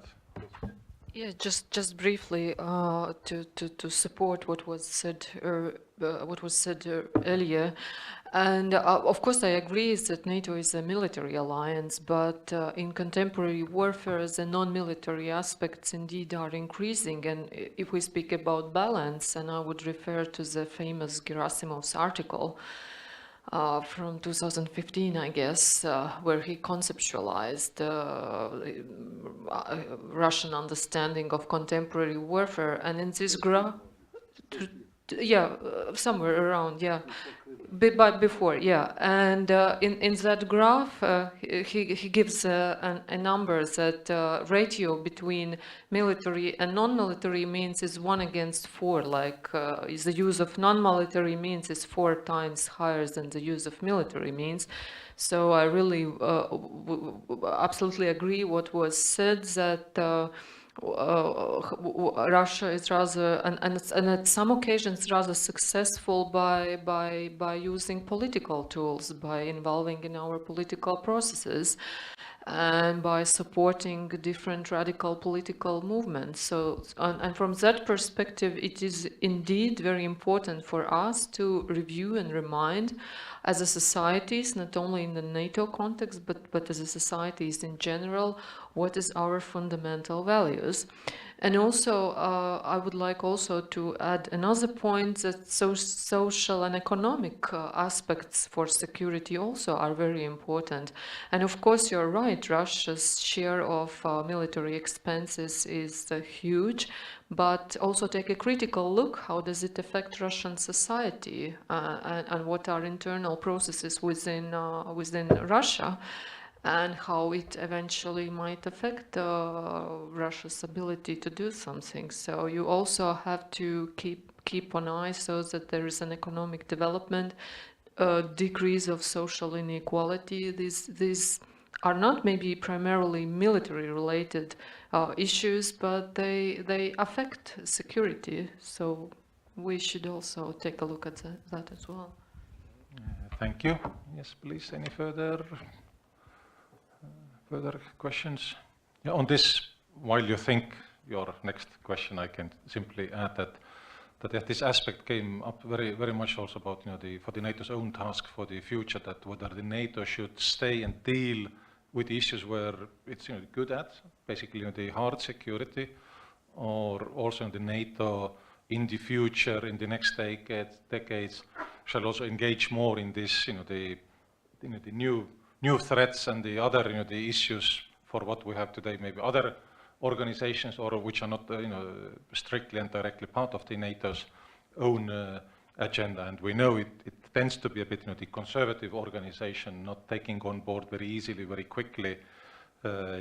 Yeah, just briefly to support what was said earlier, and of course I agree that NATO is a military alliance, but in contemporary warfare the non-military aspects indeed are increasing. And if we speak about balance, and I would refer to the famous Gerasimov's article from 2015, I guess, where he conceptualized Russian understanding of contemporary warfare. And in this graph, somewhere around, but before, and in that graph, he gives a number that ratio between military and non-military means is 1:4. Like the use of non-military means is 4 times higher than the use of military means. So I really absolutely agree what was said, that Russia is rather, and at some occasions rather successful by using political tools, by involving in our political processes, and by supporting different radical political movements. So, and from that perspective, it is indeed very important for us to review and remind, as a societies, not only in the NATO context, but as a societies in general, what is our fundamental values. And also, I would like also to add another point, that social and economic aspects for security also are very important. And of course, you're right, Russia's share of military expenses is huge, but also take a critical look, how does it affect Russian society, and what are internal processes within Russia, and how it eventually might affect Russia's ability to do something. So you also have to keep an eye so that there is an economic development, decrease of social inequality. These are not maybe primarily military related issues, but they affect security. So we should also take a look at that as well.
Thank you. Yes, please, any further questions? Yeah, on this, while you think your next question, I can simply add that this aspect came up very much also about, for the NATO's own task for the future, that whether the NATO should stay and deal with issues where it's good at, basically the hard security, or also the NATO in the future, in the next decades, shall also engage more in this, the new threats and the other, the issues for what we have today, maybe other organizations, or which are not, strictly and directly part of the NATO's own agenda. And we know it tends to be a bit, the conservative organization, not taking on board very easily, very quickly,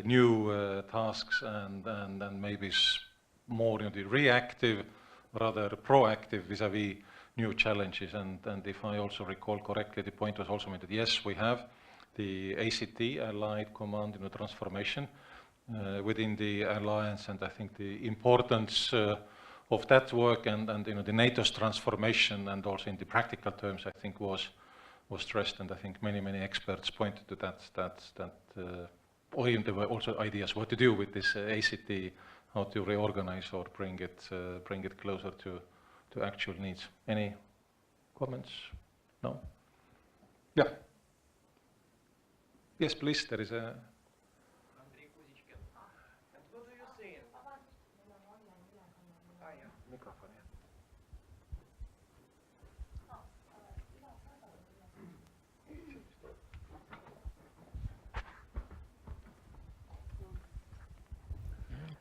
new tasks, and maybe more, the reactive, rather proactive vis-a-vis new challenges. And if I also recall correctly, the point was also made that yes, we have the ACT, Allied Command Transformation, within the alliance, and I think the importance of that work and the NATO's transformation, and also in the practical terms, I think was stressed, and I think many experts pointed to that or even there were also ideas what to do with this ACT, how to reorganize or bring it closer to actual needs. Any comments? No? Yeah. Yes, please, there is a...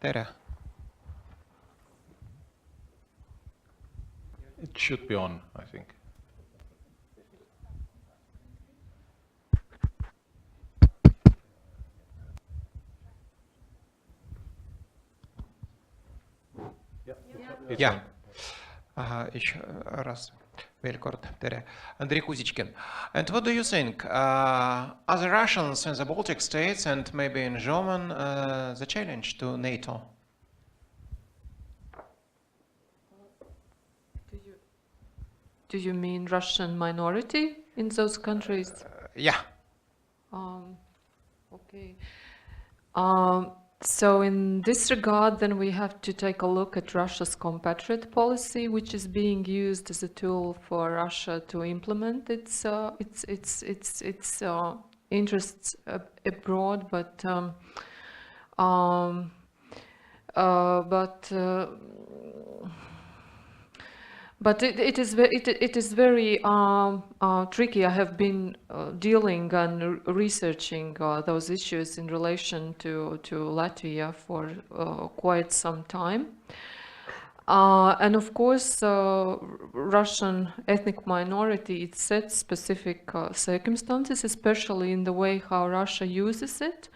Tere.
It should be on, I think.
Yeah. Еще раз. Veel kord, tere. Andrei Kuzitkin. And what do you think? Are the Russians in the Baltic States and maybe in German the challenge to NATO?
Do you mean Russian minority in those countries?
Yeah.
Okay. So in this regard, then we have to take a look at Russia's compatriot policy, which is being used as a tool for Russia to implement its interests abroad, but it is very tricky. I have been dealing and researching those issues in relation to Latvia for quite some time. And of course, Russian ethnic minority, it sets specific circumstances, especially in the way how Russia uses it.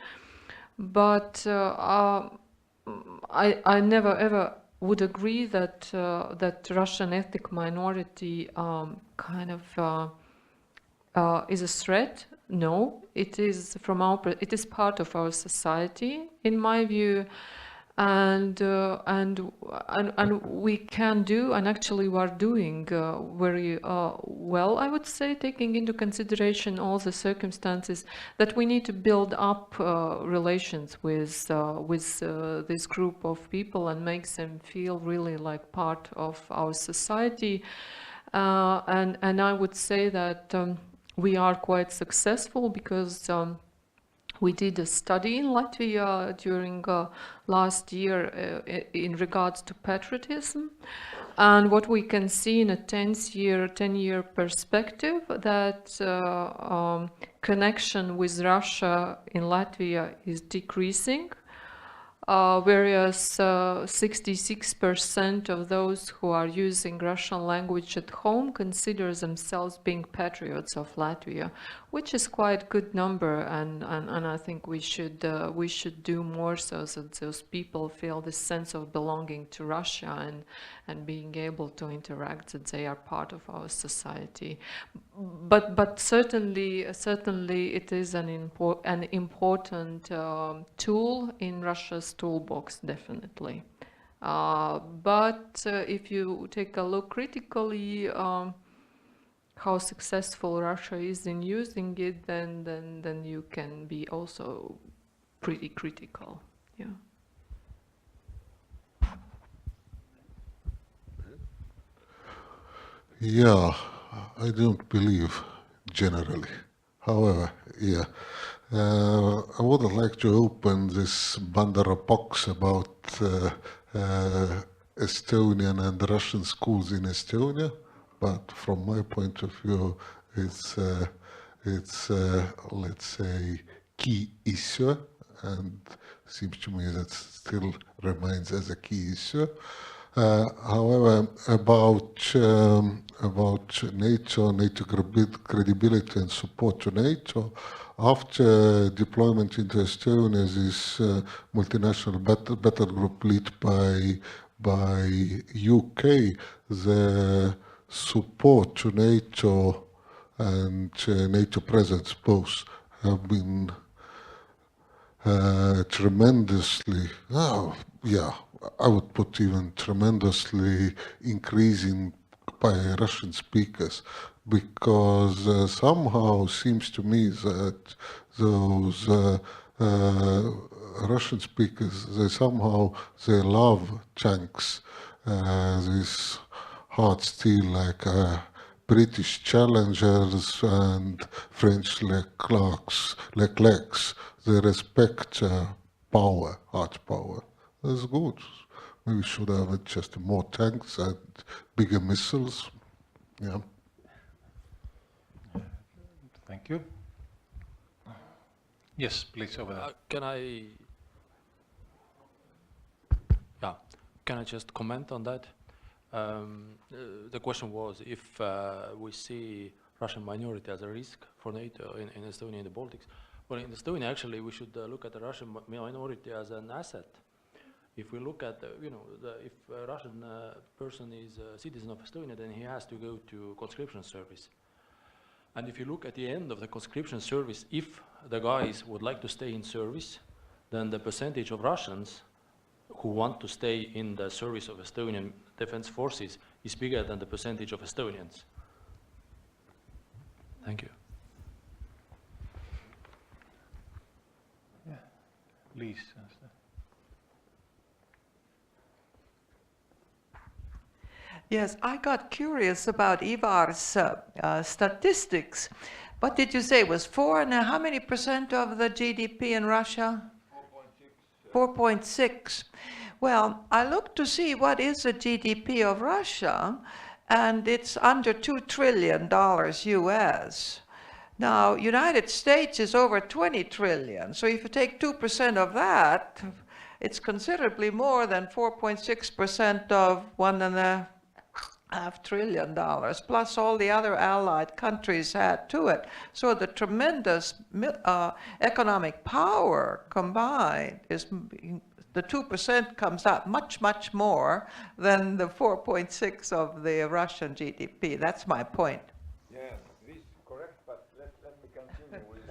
But I never ever would agree that that Russian ethnic minority kind of is a threat. No, it is it is part of our society, in my view, and we can do, and actually we are doing very well, I would say, taking into consideration all the circumstances, that we need to build up relations with this group of people and make them feel really like part of our society. And I would say that we are quite successful, because we did a study in Latvia during last year in regards to patriotism. And what we can see in a 10-year perspective, that connection with Russia in Latvia is decreasing. Whereas 66% of those who are using Russian language at home consider themselves being patriots of Latvia, which is quite a good number, and I think we should do more so that those people feel this sense of belonging to Russia and being able to interact, that they are part of our society. But certainly it is an important tool in Russia's toolbox, definitely. But if you take a look critically how successful Russia is in using it, then you can be also pretty critical. Yeah.
Yeah, I don't believe generally. However, yeah, I would like to open this Pandora box about Estonian and Russian schools in Estonia, but from my point of view, it's let's say key issue, and seems to me that still remains as a key issue. However, about NATO credibility and support to NATO, after deployment into Estonia, this multinational battle group led by UK, the support to NATO and NATO presence both have been tremendously, I would put even tremendously increasing by Russian speakers, because somehow seems to me that those Russian speakers, they love tanks, these hard steel like British Challengers and French Leclercs. They respect power, hard power. That's good. Maybe we should have just more tanks and bigger missiles. Yeah.
Thank you. Yes, please, over there.
Can I just comment on that? The question was if we see Russian minority as a risk for NATO in Estonia and the Baltics. Well, in Estonia, actually, we should look at the Russian minority as an asset. If we look at, if a Russian person is a citizen of Estonia, then he has to go to conscription service. And if you look at the end of the conscription service, if the guys would like to stay in service, then the percentage of Russians who want to stay in the service of Estonian defense forces is bigger than the percentage of Estonians. Thank you.
Yeah, please.
Yes, I got curious about Ivar's statistics. What did you say? It was how many percent of the GDP in Russia? 4.6. Well, I looked to see what is the GDP of Russia, and it's under $2 trillion US. Now, United States is over 20 trillion. So if you take 2% of that, it's considerably more than 4.6% of $1.5 trillion, plus all the other allied countries add to it. So the tremendous economic power combined is, the 2% comes out much, much more than the 4.6 of the Russian GDP. That's my point.
Yes, this is correct, but let me continue with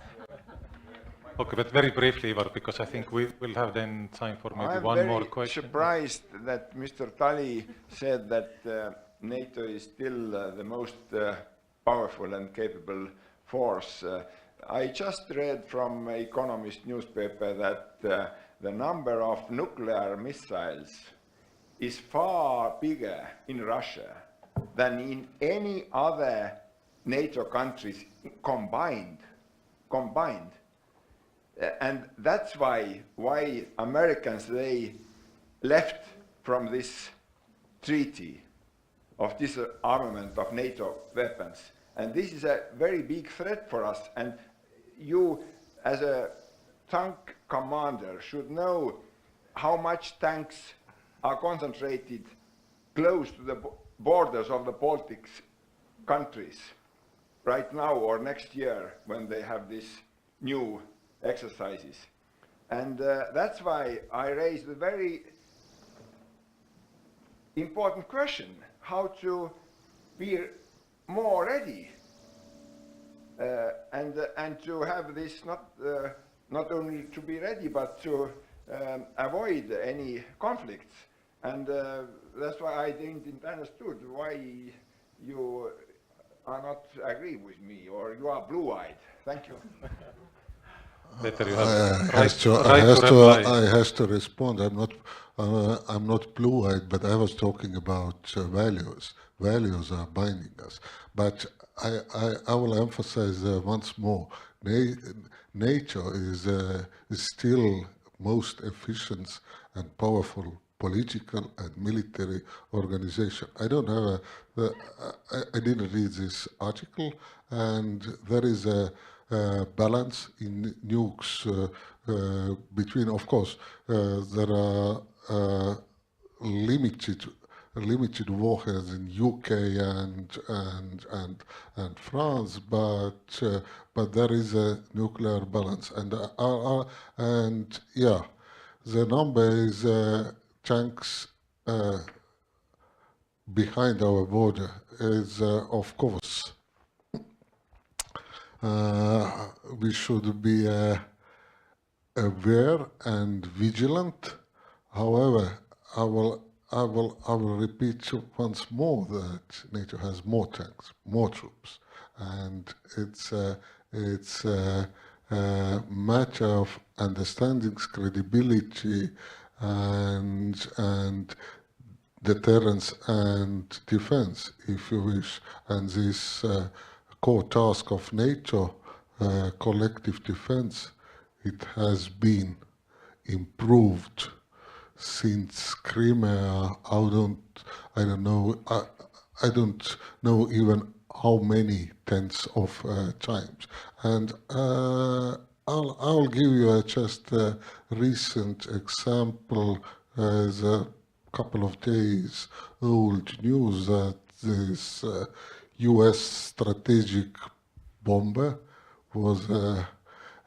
my
Okay, but very briefly, Ivar, because I think we will have then time for maybe one more question.
I'm very surprised that Mr. Tali said that NATO is still the most powerful and capable force. I just read from Economist newspaper that the number of nuclear missiles is far bigger in Russia than in any other NATO countries combined. And that's why Americans, they left from this treaty of disarmament of NATO weapons. And this is a very big threat for us. And you, as a tank commander, should know how much tanks are concentrated close to the borders of the Baltic countries right now or next year when they have these new exercises. And that's why I raised a very important question, how to be more ready and to have this not only to be ready but to avoid any conflicts. And that's why I didn't understood why you are not agree with me, or you are blue-eyed. Thank you.
Peter, you
I have to respond. I'm not blue-eyed, but I was talking about values. Values are binding us. But I will emphasize once more, NATO is still most efficient and powerful political and military organization. I don't have I didn't read this article, and there is a balance in nukes between, of course, there are limited warheads in UK and France, but there is a nuclear balance, and yeah, the number is tanks behind our border is of course we should be aware and vigilant. However, I will repeat once more that NATO has more tanks, more troops, and it's a matter of understanding, credibility, and deterrence and defense, if you wish. And this core task of NATO, collective defense, it has been improved since Crimea. I don't know even how many tens of times. And I'll give you just a recent example. As a couple of days old news that this U.S. strategic bomber was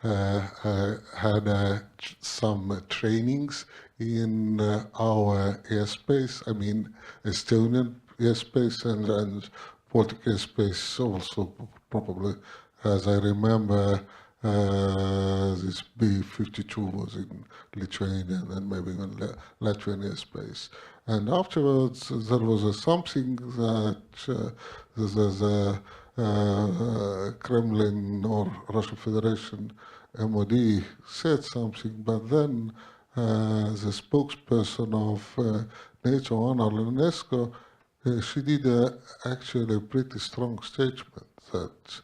had some trainings in our airspace. I mean, Estonian airspace and Baltic airspace also, probably, as I remember. This B-52 was in Lithuania and maybe even Latvian airspace. And afterwards, there was something that the Kremlin or Russian Federation MOD said something, but then the spokesperson of NATO, Anna Lenesco, she did actually a pretty strong statement that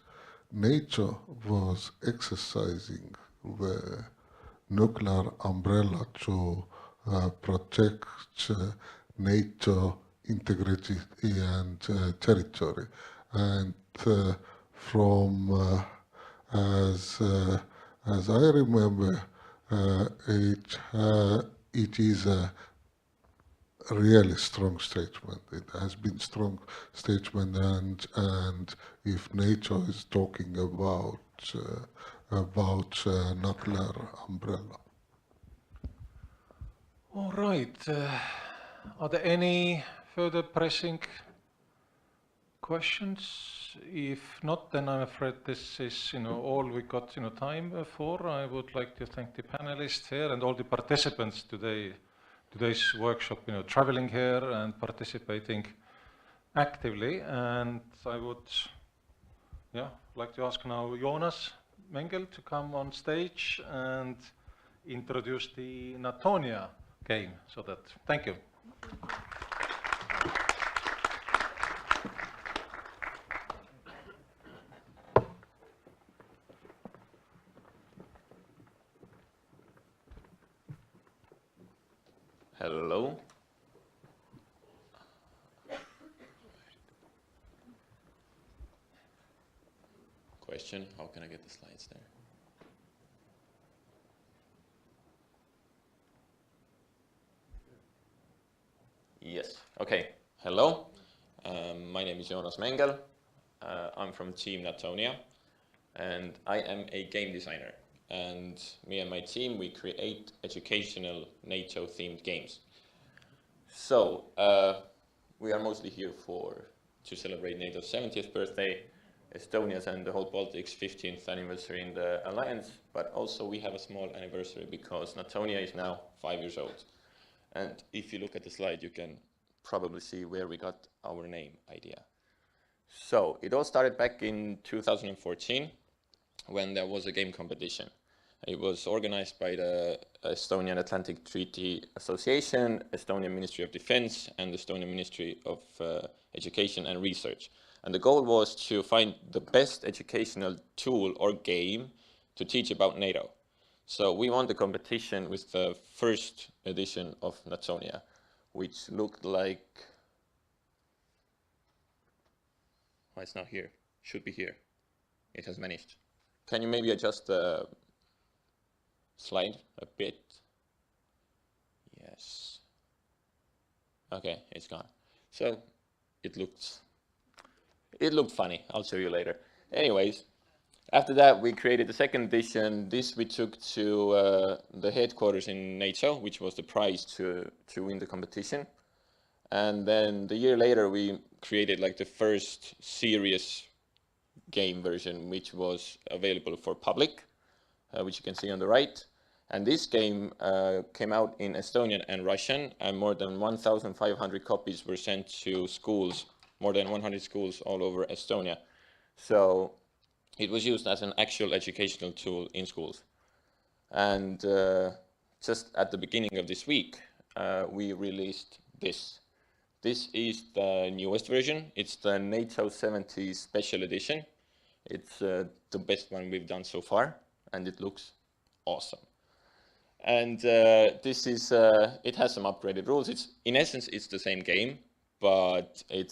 NATO was exercising the nuclear umbrella to protect NATO integrity and territory. And from as I remember, it is a really strong statement. It has been strong statement, and if NATO is talking about nuclear umbrella.
All right. Are there any further pressing questions? If not, then I'm afraid this is, all we got, time for. I would like to thank the panelists here and all the participants today's workshop, traveling here and participating actively. And I would, like to ask now Jonas Mengel to come on stage and introduce the Natonia game. Thank you.
Hello. Question, how can I get the slides there? Yes, okay. Hello, my name is Jonas Mengel. I'm from Team Natonia, and I am a game designer. And me and my team, we create educational NATO-themed games. So, we are mostly here to celebrate NATO's 70th birthday, Estonia's and the whole Baltics' 15th anniversary in the alliance, but also we have a small anniversary because Natonia is now 5 years old. And if you look at the slide, you can probably see where we got our name idea. So, it all started back in 2014, when there was a game competition. It was organized by the Estonian Atlantic Treaty Association, Estonian Ministry of Defense, and the Estonian Ministry of Education and Research. And the goal was to find the best educational tool or game to teach about NATO. So we won the competition with the first edition of Natonia, which looked like, oh, it's not here, should be here. It has vanished. Can you maybe adjust the slide a bit? Yes. Okay, it's gone. So it looked funny. I'll show you later. Anyways, after that we created the second edition. This we took to the headquarters in NATO, which was the prize to win the competition. And then the year later we created like the first serious game version, which was available for public, which you can see on the right. And this game came out in Estonian and Russian, and more than 1,500 copies were sent to schools, more than 100 schools all over Estonia. So it was used as an actual educational tool in schools. And just at the beginning of this week, we released this. This is the newest version. It's the NATO 70 Special Edition. It's the best one we've done so far, and it looks awesome. And this is, it has some upgraded rules. In essence, it's the same game, but you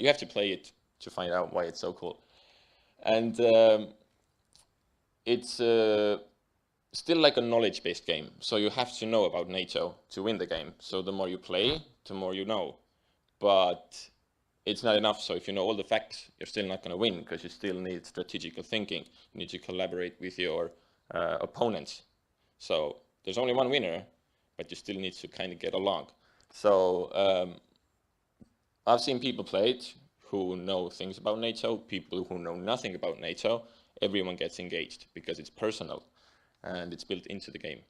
have to play it to find out why it's so cool. And it's still like a knowledge-based game, so you have to know about NATO to win the game. So the more you play, the more you know. But it's not enough, so if you know all the facts, you're still not going to win, because you still need strategical thinking. You need to collaborate with your opponents. So there's only one winner, but you still need to kind of get along. So I've seen people play it who know things about NATO, people who know nothing about NATO. Everyone gets engaged because it's personal and it's built into the game.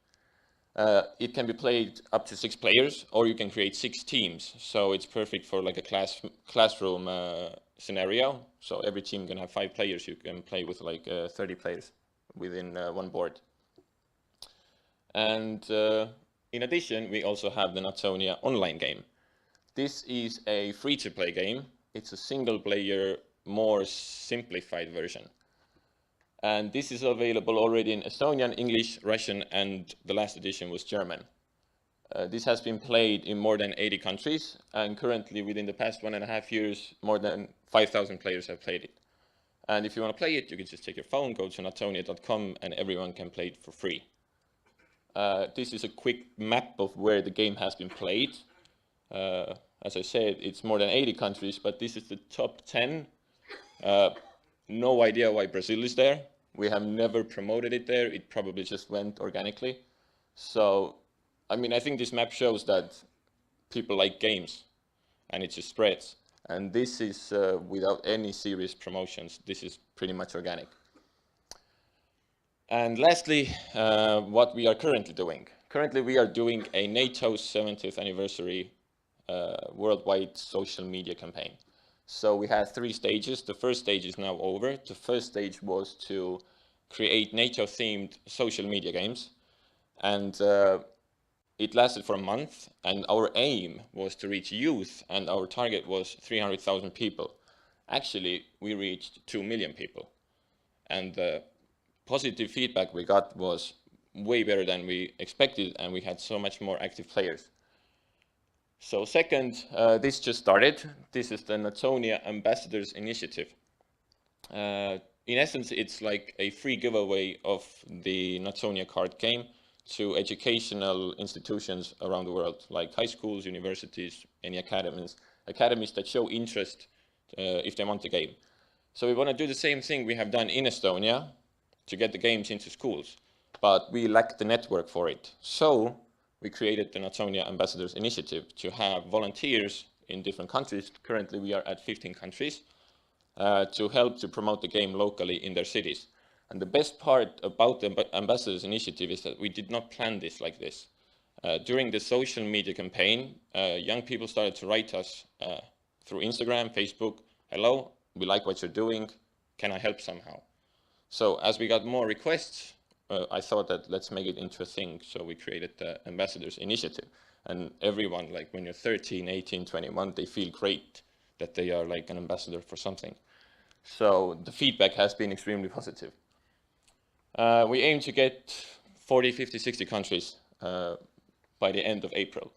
It can be played up to 6 players, or you can create 6 teams. So it's perfect for like a classroom scenario. So every team can have 5 players. You can play with like 30 players within one board. And in addition, we also have the Natonia online game. This is a free-to-play game. It's a single-player, more simplified version. And this is available already in Estonian, English, Russian, and the last edition was German. This has been played in more than 80 countries, and currently within the past 1.5 years, more than 5,000 players have played it. And if you want to play it, you can just take your phone, go to natonia.com, and everyone can play it for free. This is a quick map of where the game has been played. As I said, it's more than 80 countries, but this is the top 10. No idea why Brazil is there. We have never promoted it there. It probably just went organically. So, I mean, I think this map shows that people like games, and it just spreads. And this is without any serious promotions. This is pretty much organic. And lastly, what we are currently doing. Currently, we are doing a NATO 70th anniversary worldwide social media campaign. So we had 3 stages. The first stage is now over. The first stage was to create NATO-themed social media games. And it lasted for a month. And our aim was to reach youth. And our target was 300,000 people. Actually, we reached 2 million people. And the positive feedback we got was way better than we expected. And we had so much more active players. So second, this just started. This is the Estonia Ambassadors Initiative. In essence, it's like a free giveaway of the Estonia card game to educational institutions around the world, like high schools, universities, any academies that show interest if they want the game. So we want to do the same thing we have done in Estonia to get the games into schools, but we lack the network for it. So we created the Estonia Ambassadors Initiative to have volunteers in different countries. Currently, we are at 15 countries to help to promote the game locally in their cities. And the best part about the Ambassadors Initiative is that we did not plan this like this. During the social media campaign, young people started to write us through Instagram, Facebook, hello, we like what you're doing, can I help somehow? So as we got more requests, I thought that let's make it into a thing. So we created the Ambassadors Initiative. And everyone, like when you're 13, 18, 21, they feel great that they are like an ambassador for something. So the feedback has been extremely positive. We aim to get 40, 50, 60 countries by the end of April.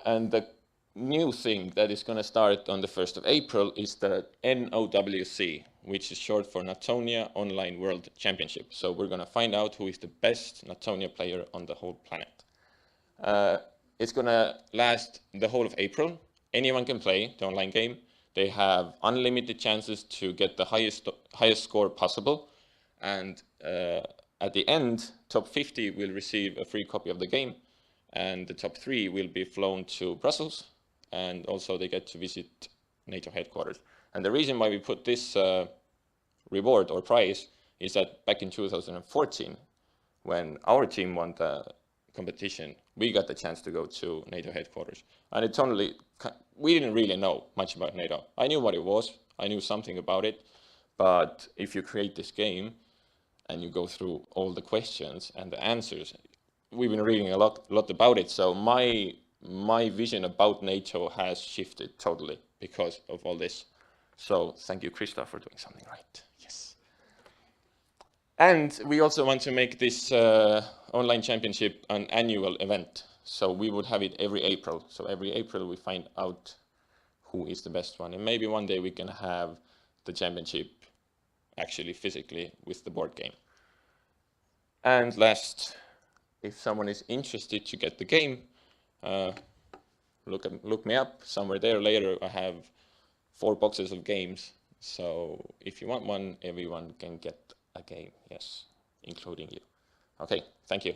And the new thing that is going to start on the 1st of April is the NOWC, which is short for Estonia Online World Championship. So we're going to find out who is the best Estonia player on the whole planet. It's going to last the whole of April. Anyone can play the online game. They have unlimited chances to get the highest score possible. And at the end, top 50 will receive a free copy of the game. And the top 3 will be flown to Brussels. And also they get to visit NATO headquarters. And the reason why we put this reward or prize is that back in 2014, when our team won the competition, we got the chance to go to NATO headquarters. And it's only, we didn't really know much about NATO. I knew what it was, I knew something about it, but if you create this game and you go through all the questions and the answers, we've been reading a lot about it. So my vision about NATO has shifted totally because of all this. So thank you, Krista, for doing something right. Yes. And we also want to make this online championship an annual event. So we would have it every April. So every April we find out who is the best one. And maybe one day we can have the championship actually physically with the board game. And last, if someone is interested to get the game, look me up somewhere there later. I have 4 boxes of games. So if you want one, everyone can get a game, yes, including you. Okay, thank you.